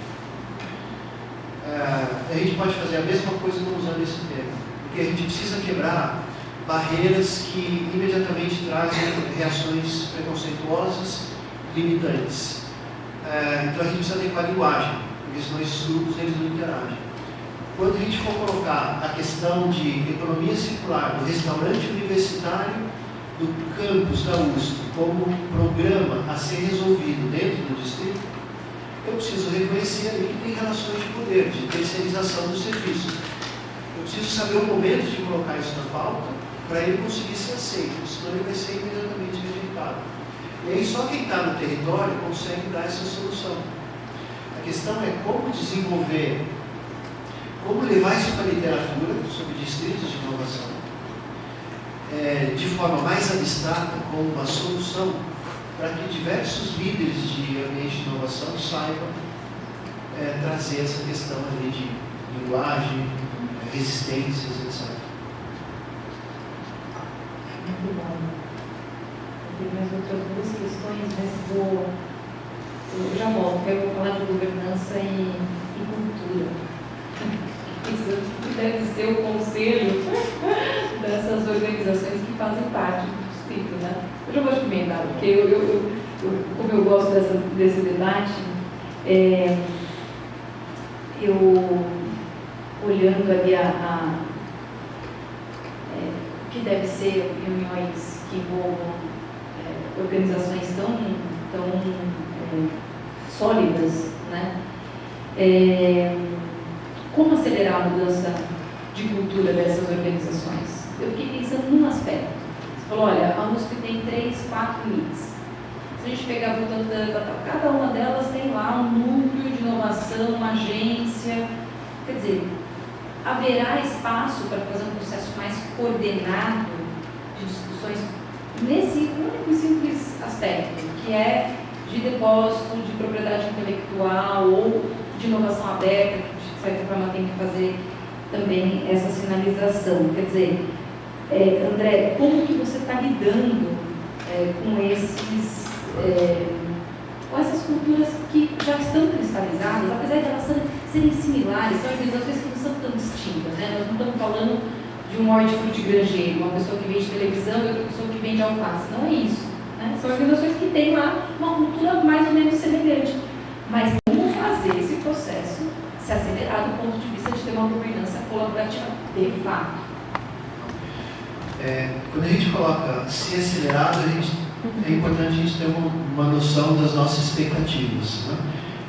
A gente pode fazer a mesma coisa não usando esse termo, porque a gente precisa quebrar barreiras que imediatamente trazem reações preconceituosas, limitantes. Então a gente precisa adequar a linguagem, porque senão esses grupos eles não interagem. Quando a gente for colocar a questão de economia circular do restaurante universitário do campus da USP como programa a ser resolvido dentro do distrito, eu preciso reconhecer ali que tem relações de poder, de terceirização dos serviços. Eu preciso saber o momento de colocar isso na pauta para ele conseguir ser aceito, senão ele vai ser imediatamente rejeitado. E aí só quem está no território consegue dar essa solução. A questão é como desenvolver, como levar isso para a literatura sobre distritos de inovação, de forma mais abstrata, como uma solução, para que diversos líderes de ambiente de inovação saibam trazer essa questão ali de linguagem, resistências, etc. Muito bom. Eu tenho mais outras duas questões, mas eu já volto, porque eu vou falar de governança e cultura. Isso deve ser o conselho dessas organizações que fazem parte do distrito, né? Eu já vou experimentar, porque como eu gosto desse debate, eu olhando ali o que deve ser reuniões que envolvam organizações tão sólidas, né? Como acelerar a mudança de cultura dessas organizações? Eu fiquei pensando num aspecto. Você falou, olha, a USP tem 3, 4 NITs. Se a gente pegar cada uma delas tem lá um núcleo de inovação, uma agência. Quer dizer, haverá espaço para fazer um processo mais coordenado de discussões nesse único e simples aspecto, que é de depósito, de propriedade intelectual ou de inovação aberta, que de certa forma tem que fazer também essa sinalização. Quer dizer, André, como que você está lidando com essas culturas que já estão cristalizadas, apesar de elas serem similares, são organizações que não são tão distintas, né? Nós não estamos falando de um hortifruti granjeiro, uma pessoa que vende televisão e outra pessoa que vende alface, não é isso, né? São organizações que têm lá uma cultura mais ou menos semelhante, mas como fazer esse processo se acelerar do ponto de vista de ter uma governança colaborativa de fato? Quando a gente coloca ser acelerado, é importante a gente ter uma noção das nossas expectativas, né?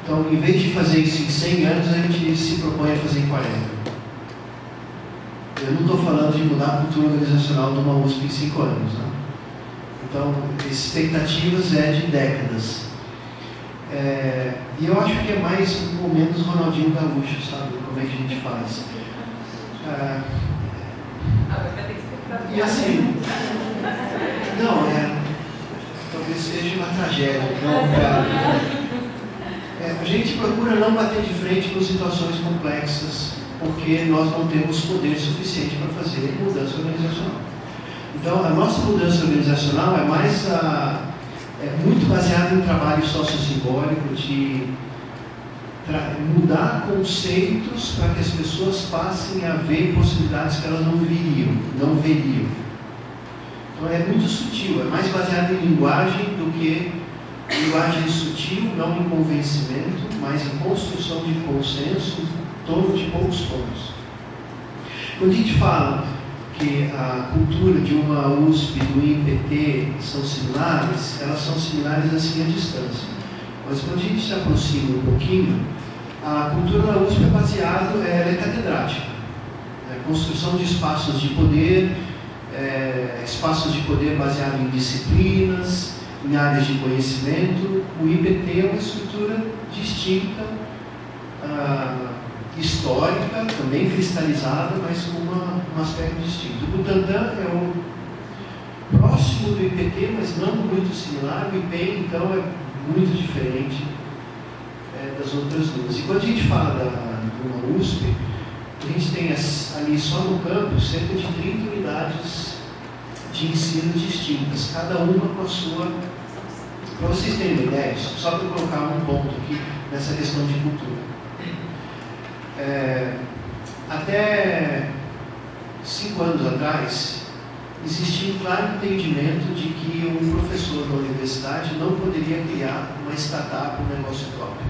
Então, em vez de fazer isso em 100 anos, a gente se propõe a fazer em 40. Eu não estou falando de mudar a cultura organizacional de uma USP em 5 anos, né? Então, expectativas de décadas. E eu acho que é mais ou menos Ronaldinho Gaúcho, sabe? Como é que a gente faz. E assim, talvez seja uma tragédia. A gente procura não bater de frente com situações complexas porque nós não temos poder suficiente para fazer mudança organizacional. Então, a nossa mudança organizacional é muito baseada em trabalho sociossimbólico, de mudar conceitos para que as pessoas passem a ver possibilidades que elas não veriam. Então, é muito sutil, é mais baseado em linguagem do que linguagem sutil, não em convencimento, mas em construção de consenso em torno de poucos pontos. Quando a gente fala que a cultura de uma USP, do IPT são similares, elas são similares assim à distância. Mas quando a gente se aproxima um pouquinho, a cultura da USP é baseada, ela é catedrática. Construção de espaços de poder, baseado em disciplinas, em áreas de conhecimento. O IPT é uma estrutura distinta, histórica, também cristalizada, mas com um aspecto distinto. O Butantan é o próximo do IPT, mas não muito similar. O IPEM, então, é muito diferente das outras duas. E quando a gente fala de uma USP, a gente tem ali só no campus cerca de 30 unidades de ensino distintas, cada uma com a sua... Para vocês terem uma ideia, só para colocar um ponto aqui nessa questão de cultura. Até 5 anos atrás, existia um claro entendimento de que um professor da universidade não poderia criar uma startup, um negócio próprio.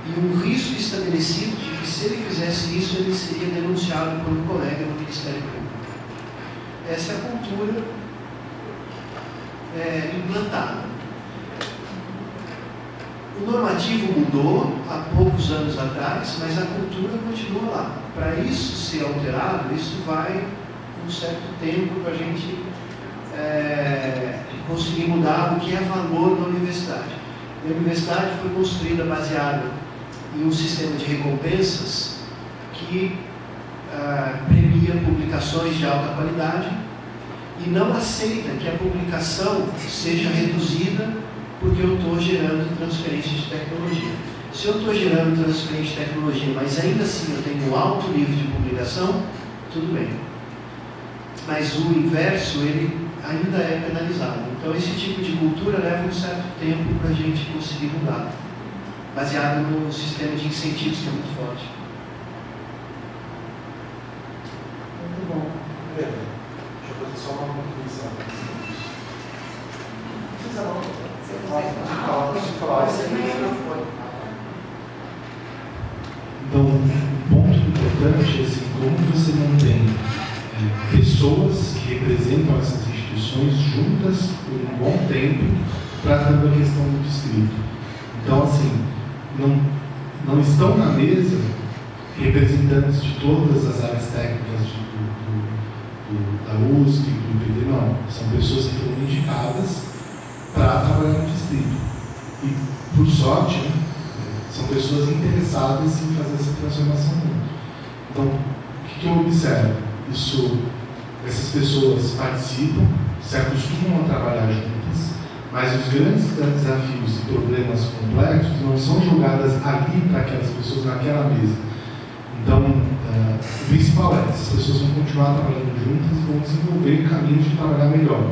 E um risco estabelecido de que, se ele fizesse isso, ele seria denunciado por um colega no Ministério Público. Essa é a cultura implantada. O normativo mudou há poucos anos atrás, mas a cultura continua lá. Para isso ser alterado, isso vai um certo tempo para a gente conseguir mudar o que é valor na universidade. A universidade foi construída baseada em um sistema de recompensas que premia publicações de alta qualidade e não aceita que a publicação seja reduzida porque eu estou gerando transferência de tecnologia. Se eu estou gerando transferência de tecnologia, mas ainda assim eu tenho um alto nível de publicação, tudo bem. Mas o inverso, ele ainda é penalizado. Então, esse tipo de cultura leva um certo tempo para a gente conseguir mudar, baseado no sistema de incentivos que é muito forte. Muito bom. Deixa eu fazer só uma contribuição. Então, um ponto importante é assim, como você mantém pessoas que representam essas instituições juntas por um bom tempo, tratando a questão do distrito. Então, assim, não estão na mesa representantes de todas as áreas técnicas da USP, do IPT, não. São pessoas que foram indicadas para trabalhar no distrito. E, por sorte, são pessoas interessadas em fazer essa transformação junto. Então, o que eu observo? Essas pessoas participam, se acostumam a trabalhar juntas, mas os grandes desafios e problemas complexos não são jogadas ali para aquelas pessoas naquela mesa. Então, o principal essas pessoas vão continuar trabalhando juntas e vão desenvolver caminhos de trabalhar melhor.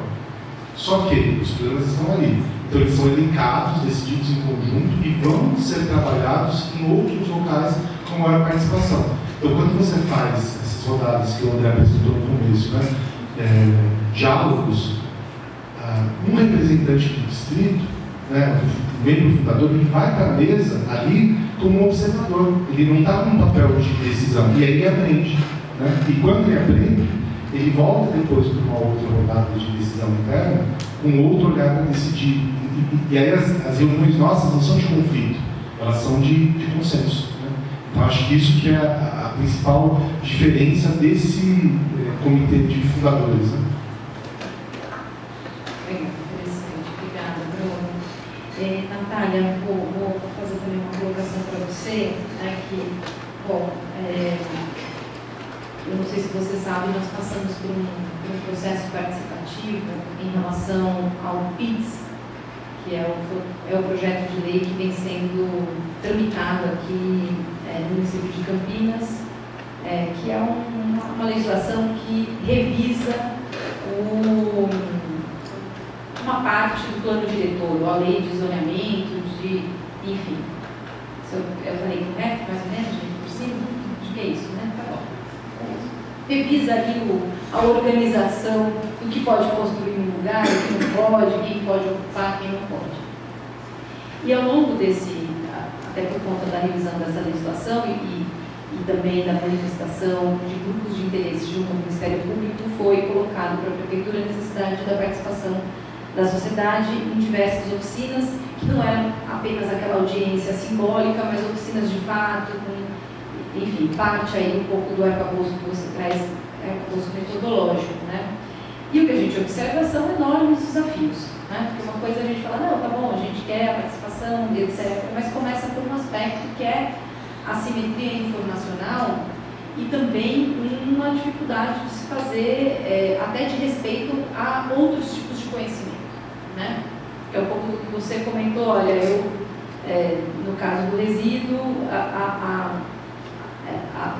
Só que os problemas estão ali. Então, eles são elencados, decididos em conjunto e vão ser trabalhados em outros locais com maior participação. Então, quando você faz essas rodadas que o André apresentou no começo, diálogos, um representante do distrito, o membro fundador, ele vai para a mesa ali como observador. Ele não está com um papel de decisão. E aí ele aprende. E quando ele aprende, ele volta depois para uma outra rodada de decisão interna com outro olhar para decidir. E aí as reuniões nossas não são de conflito, elas são de consenso. Então acho que isso que é a principal diferença desse comitê de fundadores. Interessante, obrigada, Bruno. Natália, vou fazer também uma colocação para você, que, bom, eu não sei se você sabe, nós passamos por um processo participativo em relação ao PITS, que é o projeto de lei que vem sendo tramitado aqui no município de Campinas, que é uma legislação que revisa uma parte do plano diretor, a lei de zoneamento, enfim. Eu falei correto, mais ou menos, gente, por cima? Acho que é isso, né? Tá bom. Revisa ali a organização do que pode construir em um lugar, o que não pode, quem pode ocupar, quem não pode. E ao longo até por conta da revisão dessa legislação e também da manifestação de grupos de interesse junto ao Ministério Público, foi colocado para a Prefeitura a necessidade da participação da sociedade em diversas oficinas, que não eram apenas aquela audiência simbólica, mas oficinas de fato, com, enfim, parte aí um pouco do arcabouço que você traz, arcabouço metodológico, né? E o que a gente observa são enormes desafios, né? Porque uma coisa a gente fala, não, tá bom, a gente quer a participação, etc., mas começa por um aspecto que é a simetria informacional e também uma dificuldade de se fazer, até de respeito a outros tipos de conhecimento, né? Que é um pouco do que você comentou, olha, no caso do resíduo,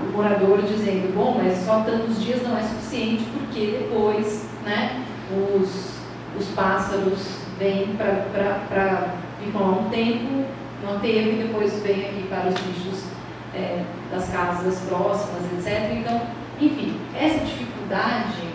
o morador dizendo, bom, mas só tantos dias não é suficiente, porque depois, né, os pássaros vêm para ficar um tempo no aterro e depois vêm aqui para os bichos das casas próximas, etc. Então, enfim, essa dificuldade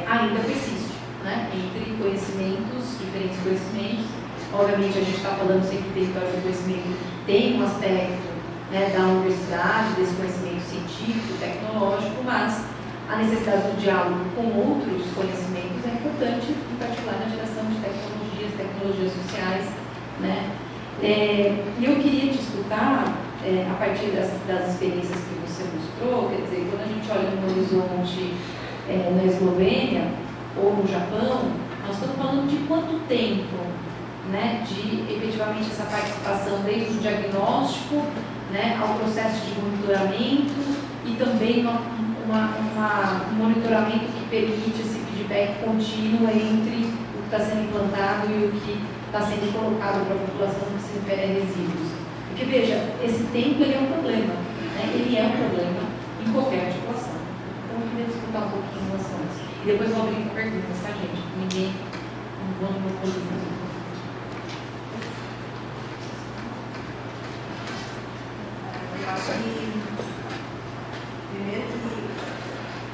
ainda persiste, né, entre conhecimentos, diferentes conhecimentos. Obviamente, a gente está falando sempre que território do conhecimento tem um aspecto, né, da universidade, desse conhecimento científico, tecnológico, mas a necessidade do diálogo com outros conhecimentos é importante, em particular na geração de tecnologias sociais, né? E eu queria te escutar, a partir das experiências que você mostrou, quer dizer, quando a gente olha no horizonte na Eslovênia ou no Japão, nós estamos falando de quanto tempo, né, de efetivamente essa participação desde o diagnóstico, né, ao processo de monitoramento e também um monitoramento que permite esse feedback contínuo entre o que está sendo implantado e o que está sendo colocado para a população que se refere a resíduos. Porque, veja, esse tempo ele é um problema, né? Ele é um problema em qualquer articulação. Então, eu queria discutir um pouquinho em relação a isso. E depois vou abrir para perguntas, tá, gente? Ninguém não vou posição. Eu acho que, primeiro, que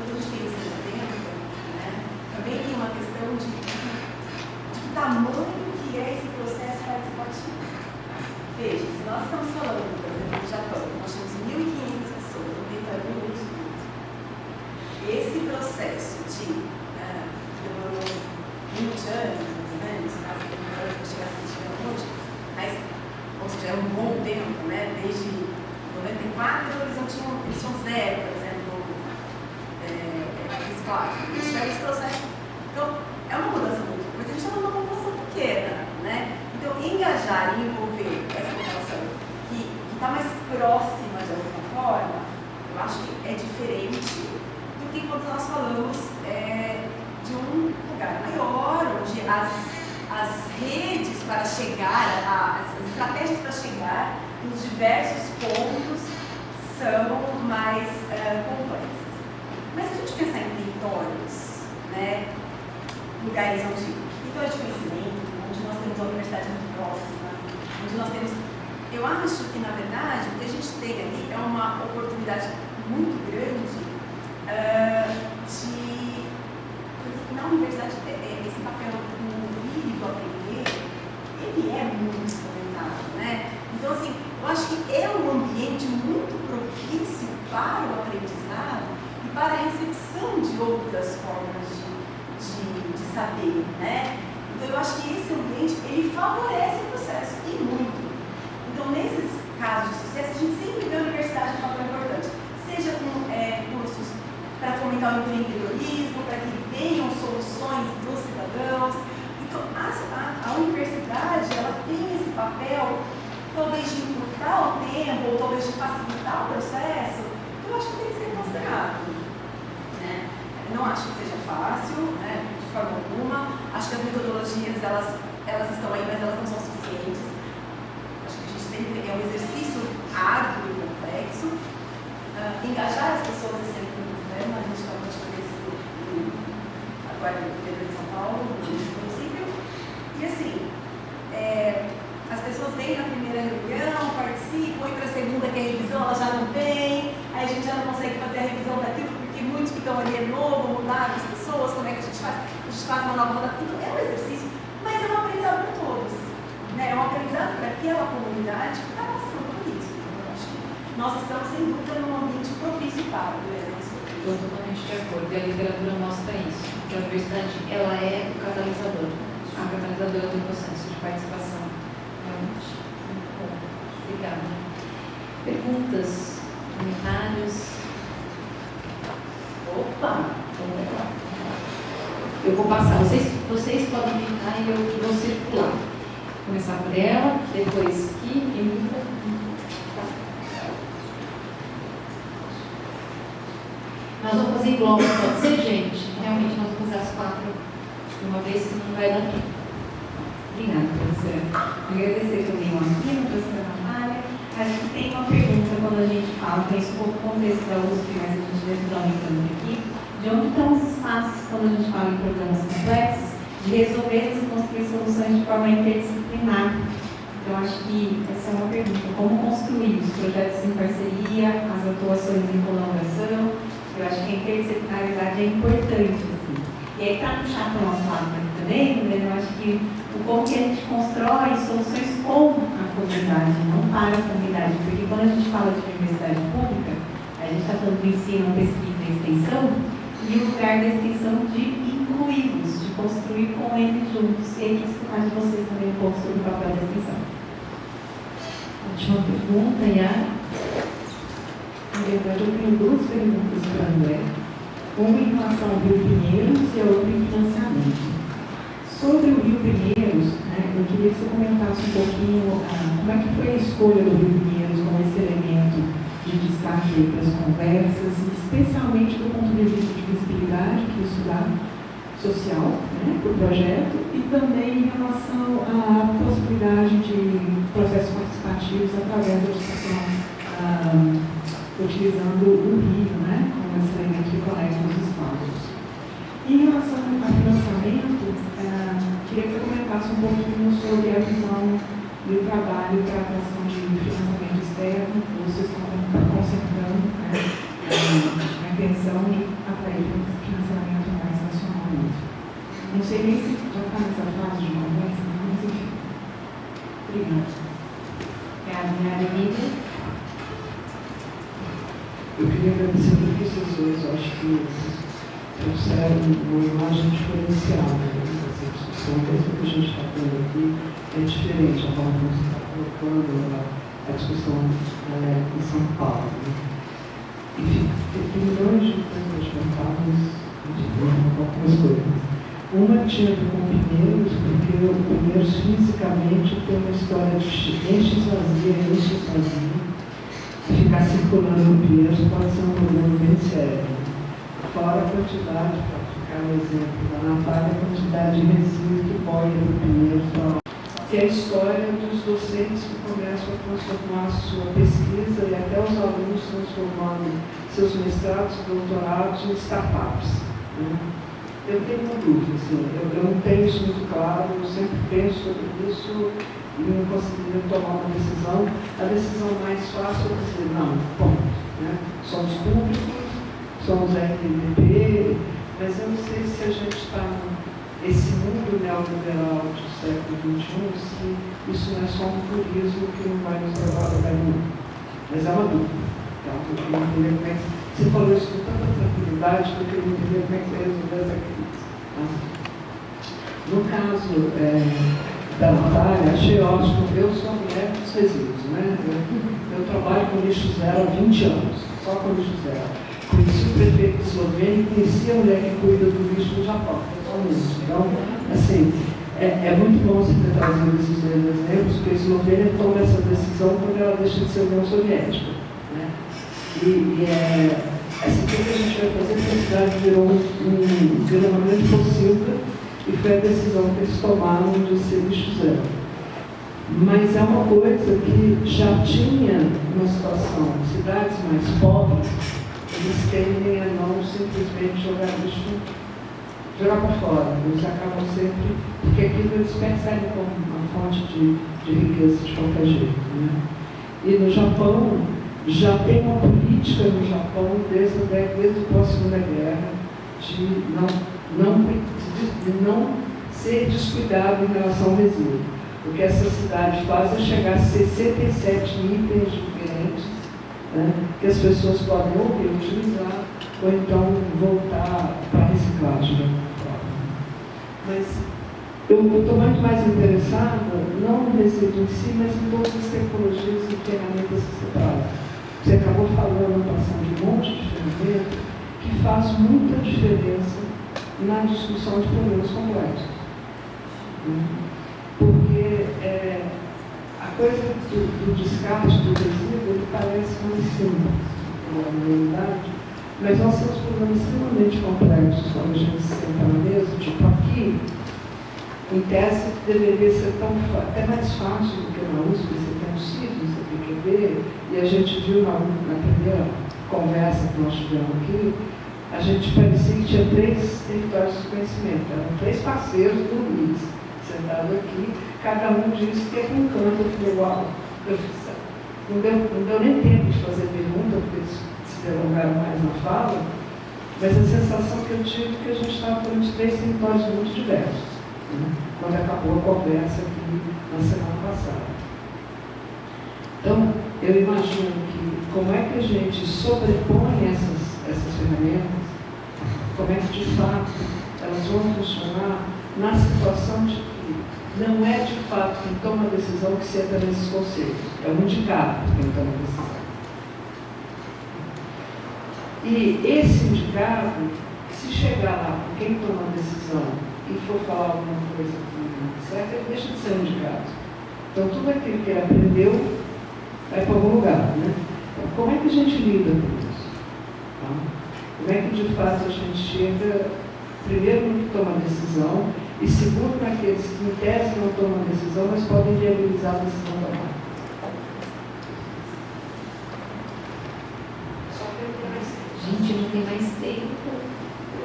quando a gente pensa no tempo, né, também tem uma questão de que tamanho que é esse processo participativo. Veja, se nós estamos falando, por exemplo, do Japão, nós temos 1.500 pessoas no território muito escuro. Esse processo demorou 20 anos, mais ou menos, caso de demorou para chegar a hoje, mas, ou seja, é um bom tempo, né, desde 94 eles tinham zero, por exemplo, reciclagem. Eles tiveram esse processo. Então, é uma mudança muito grande, mas a gente está numa população pequena, né? Então, engajar e envolver essa população que está mais próxima de alguma forma, eu acho que é diferente do que quando nós falamos de um lugar maior, onde as redes para chegar, as estratégias para chegar nos diversos pontos são mais complexas. Mas se a gente pensar em territórios, né, lugares territórios de conhecimento, onde nós temos uma universidade muito próxima, onde nós temos... Eu acho que, na verdade, o que a gente tem ali é uma oportunidade muito grande porque na universidade esse papel do ouvir e do aprender, ele é muito fundamental, né? Então, assim, eu acho que é um ambiente muito propício para o aprendizado e para a recepção de outras formas de saber, né? Então, eu acho que esse ambiente, ele favorece o processo, e muito. Então, nesses casos de sucesso, a gente sempre vê a universidade um papel importante, seja com cursos para fomentar o empreendedorismo, para que venham soluções dos cidadãos. Então, a universidade, ela tem esse papel, talvez de encurtar o tempo, ou talvez de facilitar o processo, eu acho que tem que ser considerado, né? Eu não acho que seja fácil, né, de forma alguma. Acho que as metodologias, elas estão aí, mas elas não são suficientes. Acho que a gente sempre é um exercício árduo e complexo. engajar as pessoas é sempre um problema. A gente acabou de fazer isso agora no Pedro de São Paulo, no município. E assim, as pessoas vêm na primeira reunião, participam, e para a segunda, que é a revisão, ela já não vem, aí a gente já não consegue fazer a revisão daquilo, porque muitos que estão ali é novo, mudaram as pessoas, como é que a gente faz? A gente faz uma nova roda, então é um exercício, mas é um aprendizado para todos, né? É um aprendizado para aquela comunidade que está passando por isso. Então, eu acho que nós estamos, sem dúvida, num ambiente propício para isso. Estou totalmente de acordo, e a literatura mostra isso, que a universidade ela é o catalisador, a catalisadora do processo de participação. Realmente. Muito bom. Obrigada. Perguntas, comentários? Opa! Vamos lá. Eu vou passar, vocês podem ficar e eu vou circular. Começar por ela, depois Ki e Mita. Nós vamos fazer igual, pode ser, gente? Realmente nós vamos fazer as 4 de uma vez, senão não vai dar tempo. Obrigada, professora. Agradecer também o Aquino, professora Natália. Acho que tem uma pergunta quando a gente fala, tem isso um pouco contexto da USP, mas a gente deve estar aumentando aqui, de onde estão os espaços, quando a gente fala em programas complexos, de resolver e construir soluções de forma interdisciplinar. Então, acho que essa é uma pergunta. Como construir os projetos em parceria, as atuações em colaboração? Eu acho que a interdisciplinaridade é importante, assim. E aí, para puxar para o nosso lado também, eu acho que o como que a gente constrói soluções com a comunidade, não para a comunidade. Porque quando a gente fala de universidade pública, a gente está falando de ensino, pesquisa e extensão, e o lugar da extensão de incluí-los, de construir com eles juntos. E aí, que de vocês também um pouco sobre o papel da extensão. Última pergunta, Yara. Na verdade, eu tenho 2 perguntas para a André. Uma em relação ao Rio Pinheiros e a outra em financiamento. Sobre o Rio Pinheiros, eu queria que você comentasse um pouquinho como é que foi a escolha do Rio Pinheiros como esse elemento de destaque para as conversas, especialmente do ponto de vista de visibilidade, que isso dá social, para o projeto, e também em relação à possibilidade de processos participativos através da discussão utilizando o Rio, como esse elemento que conecta os espaços. Em relação ao financiamento, queria que você comentasse um pouquinho sobre a visão do trabalho para a atração de financiamento externo, que vocês estão concentrando a intenção de atrair financiamento mais nacional mesmo. Não sei nem se já está nessa fase de conversa, mas enfim. Obrigada. Obrigada, Eu queria agradecer muito vocês dois. Eu acho que vocês trouxeram uma imagem diferenciada dessa discussão. Mesmo que a gente está tendo aqui, é diferente a forma como você está colocando a discussão em São Paulo. Enfim, tem milhões de coisas levantadas, algumas coisas. Uma tinha a ver com Pinheiros, porque o Pinheiros fisicamente tem uma história de enche vazia, ficar circulando no Pinheiros pode ser um problema bem sério. Fora a quantidade, para ficar no exemplo da Natália, a quantidade de resíduo que boia no Pinheiros, que é a história dos docentes que começam a transformar a sua pesquisa e até os alunos transformando seus mestrados e doutorados em startups. Eu tenho uma dúvida, assim, eu não tenho isso muito claro, eu sempre penso sobre isso e não conseguiria tomar uma decisão. A decisão mais fácil é dizer, não, ponto. Somos públicos, somos RDP, mas eu não sei se a gente está nesse mundo neoliberal do século XXI, se isso não é só um turismo que não vai nos levar a lugar nenhum. Mas é uma dúvida. Então, eu queria entender como é que você falou isso com tanta tranquilidade que eu queria entender como é que você resolveu essa crise. No caso da Natália, achei ótimo. Eu sou a mulher dos resíduos, Eu trabalho com lixo zero há 20 anos, só com lixo zero. Conheci o prefeito esloveno e conheci a mulher que cuida do lixo no Japão, pessoalmente. Então, assim, é muito bom você ter trazido esses 2 exemplos, porque a Eslovênia toma essa decisão quando ela deixa de ser União Soviética. Essa coisa que a gente vai fazer, a cidade virou uma grande pocilga, e foi a decisão que eles tomaram de ser lixo zero. Mas é uma coisa que já tinha uma situação, cidades mais pobres, eles tendem a não simplesmente jogar lixo, jogar para fora. Eles acabam sempre, porque aquilo eles percebem como uma fonte de riqueza de qualquer jeito. Né? E no Japão, já tem uma política no Japão, desde o pós-Segunda Guerra, de não ser descuidado em relação ao resíduo. O que essa cidade faz é chegar a 67 itens diferentes, né, que as pessoas podem ou reutilizar ou então voltar para a reciclagem. Mas eu estou muito mais interessada, não no resíduo em si, mas em todas as tecnologias e ferramentas que você traz. Você acabou falando, passando de um monte de ferramentas que faz muita diferença na discussão de problemas complexos. Porque a coisa do descarte do resíduo, ele parece mais simples, na realidade, mas nós temos problemas extremamente complexos quando a gente senta na mesa, tipo aqui, em tese deveria ser até mais fácil do que na USP, você tem um CID, você tem que ver, e a gente viu na primeira conversa que nós tivemos aqui, a gente parecia que tinha 3 territórios de conhecimento, eram 3 parceiros do Luiz, sentados aqui, cada um disse que é um canto igual. Não deu nem tempo de fazer pergunta, porque eles se delongaram mais na fala, mas a sensação que eu tive é que a gente estava falando de 3 territórios muito diversos, né? Quando acabou a conversa aqui na semana passada. Então, eu imagino que como é que a gente sobrepõe essas ferramentas, como é que de fato elas vão funcionar na situação de que não é de fato quem toma a decisão que senta nesses conselhos, é o indicado quem toma a decisão. E esse indicado, se chegar lá com quem toma a decisão e for falar alguma coisa que não é certa, ele deixa de ser um indicado. Então tudo aquilo que ele aprendeu vai para algum lugar, né? Então, como é que a gente lida com isso? Tá? Como é que de fato a gente chega, primeiro no que toma a decisão, e segundo naqueles que em tese não tomam a decisão, mas podem viabilizar a decisão tomada. Gente, não tem mais tempo,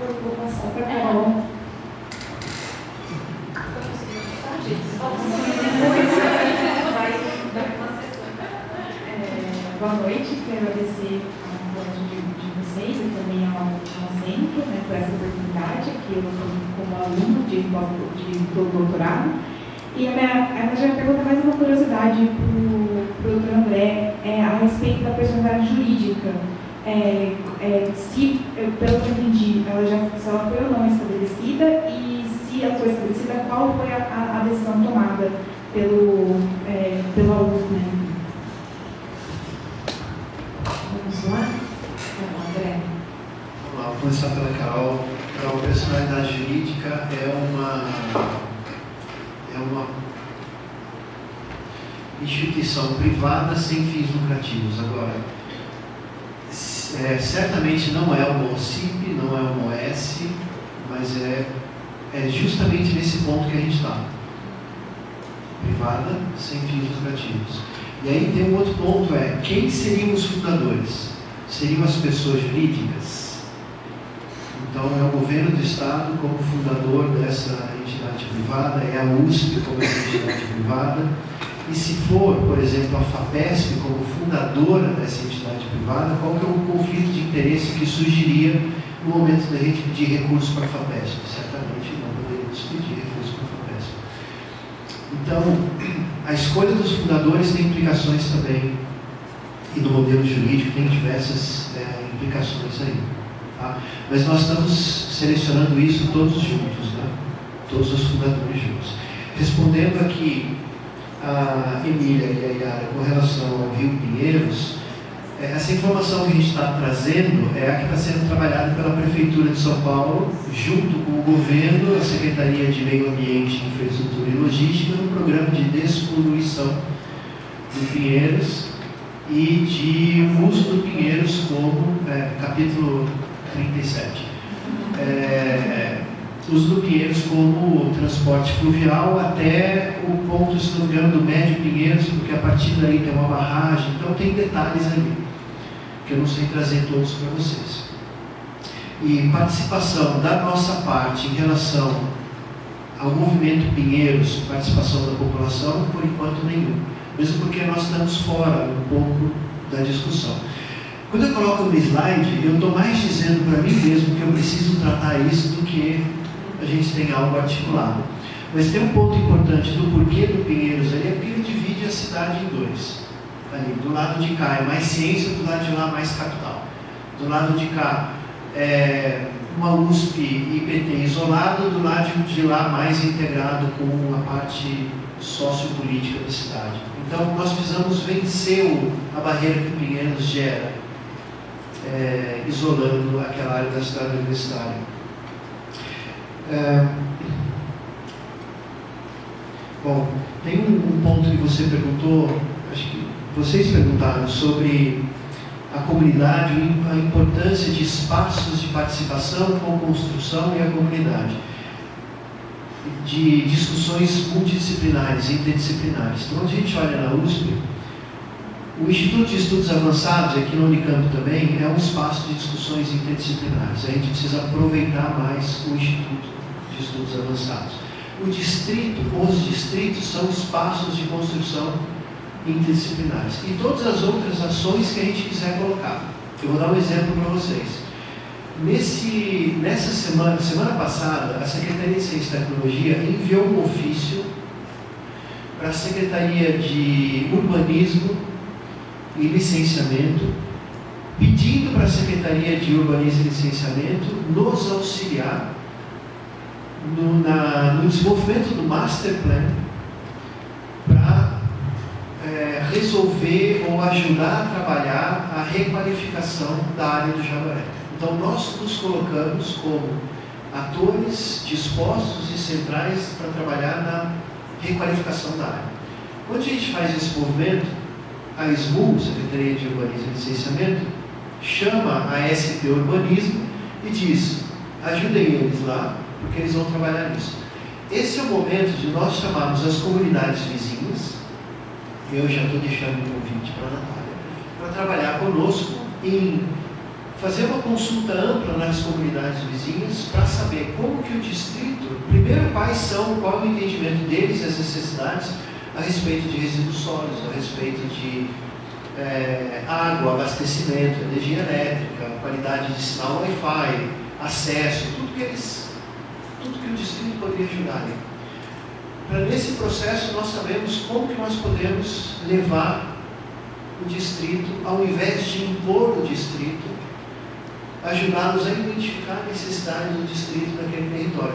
eu vou passar para a Carol. Boa noite, quero agradecer a colégio de vocês e também ao centro, né, por essa oportunidade, que eu estou como aluna do doutorado. E a minha pergunta é mais uma curiosidade para o Dr. André, a respeito da personalidade jurídica. Se, pelo que eu entendi, se ela foi ou não estabelecida, e se ela foi estabelecida, qual foi a decisão tomada pela USP, né? Vamos lá? André. Vamos lá, vou começar pela Carol. Carol, personalidade jurídica é uma instituição privada sem fins lucrativos. Agora, certamente não é uma OCIP, não é uma OS, mas é justamente nesse ponto que a gente está. Privada, sem fins lucrativos. E aí tem um outro ponto, quem seriam os fundadores? Seriam as pessoas jurídicas? Então é o governo do Estado como fundador dessa entidade privada, é a USP como essa entidade privada, e se for, por exemplo, a FAPESP como fundadora dessa entidade privada, qual que é o conflito de interesse que surgiria no momento da gente pedir recurso para a FAPESP? Certamente não poderíamos pedir recurso para a FAPESP. Então, a escolha dos fundadores tem implicações também, e no modelo jurídico tem diversas implicações aí. Tá? Mas nós estamos selecionando isso todos juntos, né? Todos os fundadores juntos. Respondendo aqui a Emília e a Yara com relação ao Rio Pinheiros, essa informação que a gente está trazendo é a que está sendo trabalhada pela Prefeitura de São Paulo, junto com o governo, a Secretaria de Meio Ambiente, Infraestrutura e Logística, no programa de despoluição do Pinheiros e de uso do Pinheiros como capítulo 37. uso do Pinheiros como transporte fluvial até o ponto, se não me engano, do Médio Pinheiros, porque a partir daí tem uma barragem, então tem detalhes ali, que eu não sei trazer todos para vocês. E participação da nossa parte em relação ao movimento Pinheiros, participação da população, por enquanto nenhum, mesmo porque nós estamos fora um pouco da discussão. Quando eu coloco no slide, eu estou mais dizendo para mim mesmo que eu preciso tratar isso do que a gente tem algo articulado. Mas tem um ponto importante do porquê do Pinheiros ali, é porque ele divide a cidade em dois. Ali, do lado de cá é mais ciência, do lado de lá mais capital. Do lado de cá é uma USP IPT isolado, do lado de lá mais integrado com a parte sociopolítica da cidade. Então nós precisamos vencer a barreira que o Pinheiros gera, isolando aquela área da cidade universitária. Bom, tem um ponto que você perguntou, acho que vocês perguntaram sobre a comunidade, a importância de espaços de participação com construção e a comunidade, de discussões multidisciplinares, interdisciplinares. Então, quando a gente olha na USP, o Instituto de Estudos Avançados, aqui no Unicamp também, é um espaço de discussões interdisciplinares. A gente precisa aproveitar mais o Instituto de Estudos Avançados. Os distritos são espaços de construção interdisciplinares. E todas as outras ações que a gente quiser colocar. Eu vou dar um exemplo para vocês. Nessa semana passada, a Secretaria de Ciência e Tecnologia enviou um ofício para a Secretaria de Urbanismo e Licenciamento, pedindo para a Secretaria de Urbanismo e Licenciamento nos auxiliar no desenvolvimento do Master Plan para resolver ou ajudar a trabalhar a requalificação da área do Jaguaré. Então nós nos colocamos como atores dispostos e centrais para trabalhar na requalificação da área. Quando a gente faz esse movimento, a SMU, Secretaria de Urbanismo e Licenciamento, chama a SP Urbanismo e diz: ajudem eles lá, porque eles vão trabalhar nisso. Esse é o momento de nós chamarmos as comunidades vizinhas. Eu já estou deixando um convite para a Natália, para trabalhar conosco em fazer uma consulta ampla nas comunidades vizinhas para saber como que o distrito, primeiro qual é o entendimento deles, as necessidades a respeito de resíduos sólidos, a respeito de água, abastecimento, energia elétrica, qualidade de sinal Wi-Fi, acesso, tudo que o distrito poderia ajudar. Nesse processo nós sabemos como que nós podemos levar o distrito, ao invés de impor o distrito, ajudá-los a identificar a necessidade do distrito naquele território.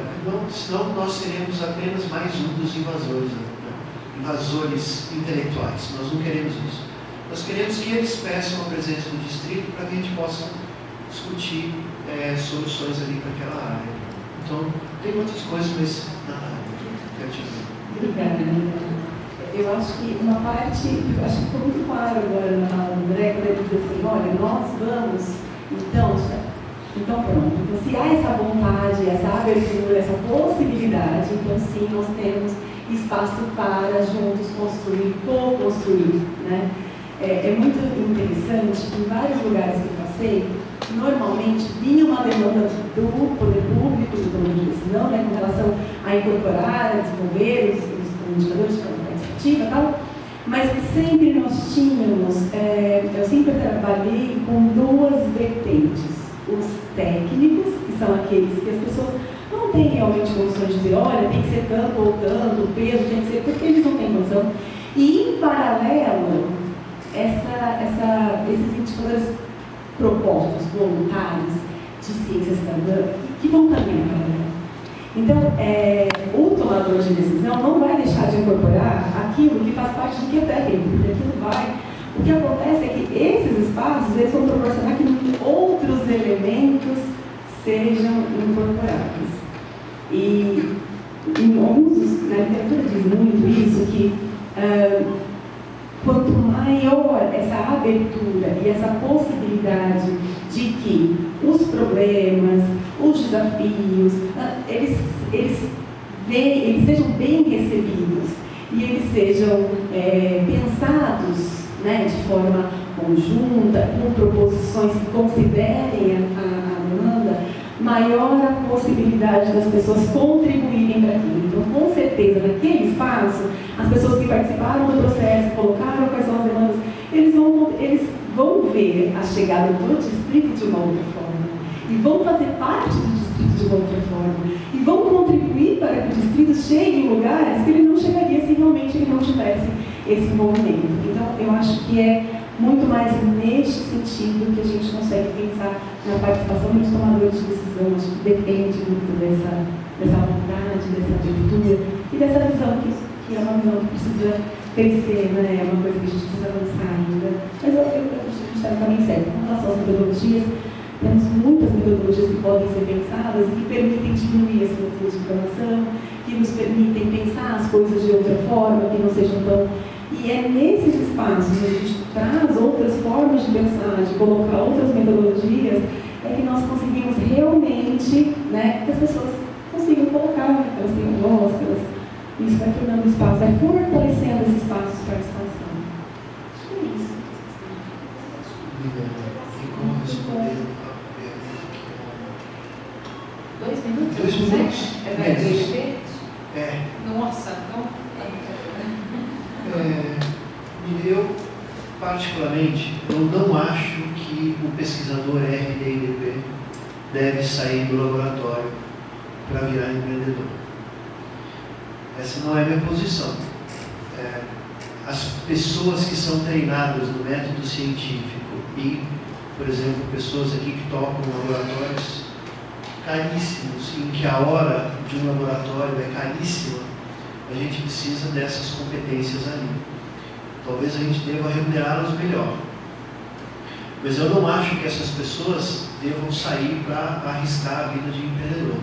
Senão nós seremos apenas mais um dos invasores, invasores intelectuais. Nós não queremos isso. Nós queremos que eles peçam a presença do distrito para que a gente possa discutir soluções ali para aquela área. Então, tem outras coisas, mas nada. Obrigada, eu acho que uma parte, acho que ficou muito claro agora na fala do André, quando ele diz assim: olha, nós vamos, então pronto. Então, se há essa vontade, essa abertura, essa possibilidade, então sim, nós temos espaço para juntos construir, co-construir, né? É muito interessante, em vários lugares que eu passei, normalmente vinha uma demanda do poder público, do poder de decisão, né, com relação a incorporar, a desenvolver os indicadores de qualidade participativa e tal, mas sempre nós tínhamos, eu sempre trabalhei com duas vertentes: os técnicos, que são aqueles que as pessoas não têm realmente condições de dizer, olha, tem que ser tanto ou tanto, o peso tem que ser, porque eles não têm condição, e em paralelo, esses indicadores propostos, voluntários, de ciência cidadã, que vão também em paralelo. Então, o tomador de decisão não vai deixar de incorporar aquilo que faz parte do que é técnico, porque aquilo vai. O que acontece é que esses espaços eles vão proporcionar que outros elementos sejam incorporados. E em alguns, na literatura diz muito isso, que quanto maior essa abertura e essa possibilidade de que os problemas, os desafios, eles sejam bem recebidos e eles sejam pensados, né, de forma conjunta, com proposições que considerem a demanda, maior a possibilidade das pessoas contribuírem para aquilo. Então, com certeza, naquele espaço, as pessoas que participaram do processo, colocaram quais são as demandas, eles vão ver a chegada do distrito de uma outra forma, e vão fazer parte do distrito de uma outra forma, e vão contribuir para que o distrito chegue em lugares que ele não chegaria se realmente ele não tivesse esse envolvimento. Então, eu acho que é muito mais neste sentido que a gente consegue pensar na participação dos tomadores de decisão. Acho que depende muito dessa vontade, dessa abertura e dessa visão que é uma visão que precisa crescer, né? É uma coisa que a gente precisa avançar ainda. Mas eu acho que a gente está no caminho certo. Com relação às metodologias, temos muitas metodologias que podem ser pensadas e que permitem diminuir esse fluxo de informação, que nos permitem pensar as coisas de outra forma, que não sejam tão... E é nesses espaços onde a gente traz outras formas de pensar, de colocar outras metodologias, é que nós conseguimos realmente, né, que as pessoas consigam colocar, né, que elas tenham voz, que elas... Isso vai tornando espaço, vai fortalecendo esses espaços de participação. Acho que é isso. E como responder a 2 minutos? 2 minutos. É para LGBT? É. Nossa, então... Eu, particularmente, eu não acho que o pesquisador RD&DP deve sair do laboratório para virar empreendedor. Essa não é a minha posição. As pessoas que são treinadas no método científico e, por exemplo, pessoas aqui que tocam laboratórios caríssimos, em que a hora de um laboratório é caríssima, a gente precisa dessas competências ali. Talvez a gente deva remunerá-las melhor. Mas eu não acho que essas pessoas devam sair para arriscar a vida de empreendedor.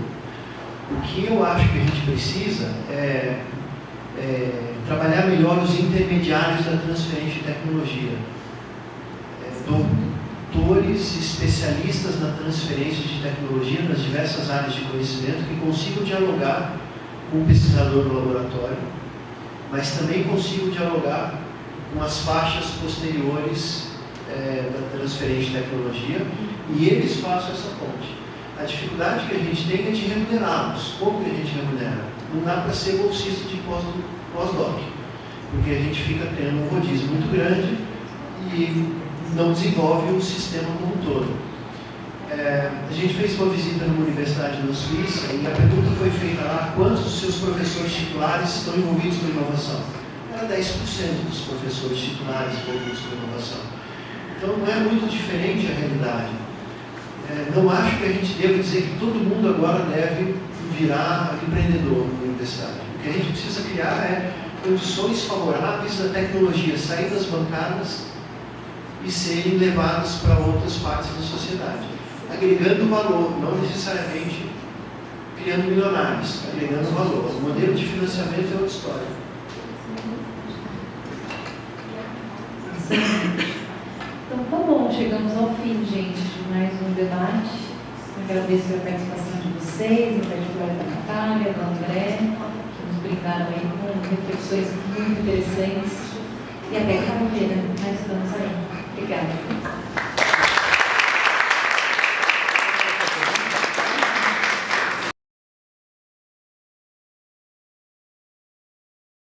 O que eu acho que a gente precisa é trabalhar melhor os intermediários da transferência de tecnologia. Doutores, especialistas na transferência de tecnologia nas diversas áreas de conhecimento que consigam dialogar com o pesquisador no laboratório, mas também consigam dialogar com as faixas posteriores da transferência de tecnologia e eles façam essa ponte. A dificuldade que a gente tem é de remunerá-los. Como que a gente remunera? Não dá para ser bolsista de pós-doc, porque a gente fica tendo um rodízio muito grande e não desenvolve o sistema como um todo. A gente fez uma visita numa universidade na Suíça e a pergunta foi feita lá: quantos dos seus professores titulares estão envolvidos com inovação? Era 10% dos professores titulares envolvidos com inovação. Então não é muito diferente a realidade. Não acho que a gente deva dizer que todo mundo agora deve virar empreendedor na universidade. O que a gente precisa criar é condições favoráveis da tecnologia sair das bancadas e serem levadas para outras partes da sociedade, agregando valor, não necessariamente criando milionários, agregando valor. O modelo de financiamento é outra história. Então tá bom, chegamos ao fim, gente, de mais um debate. Agradeço a participação de vocês, em particular da Natália, do André, que nos brindaram aí com reflexões muito interessantes. E até quarta-feira, nós estamos aí. Obrigada.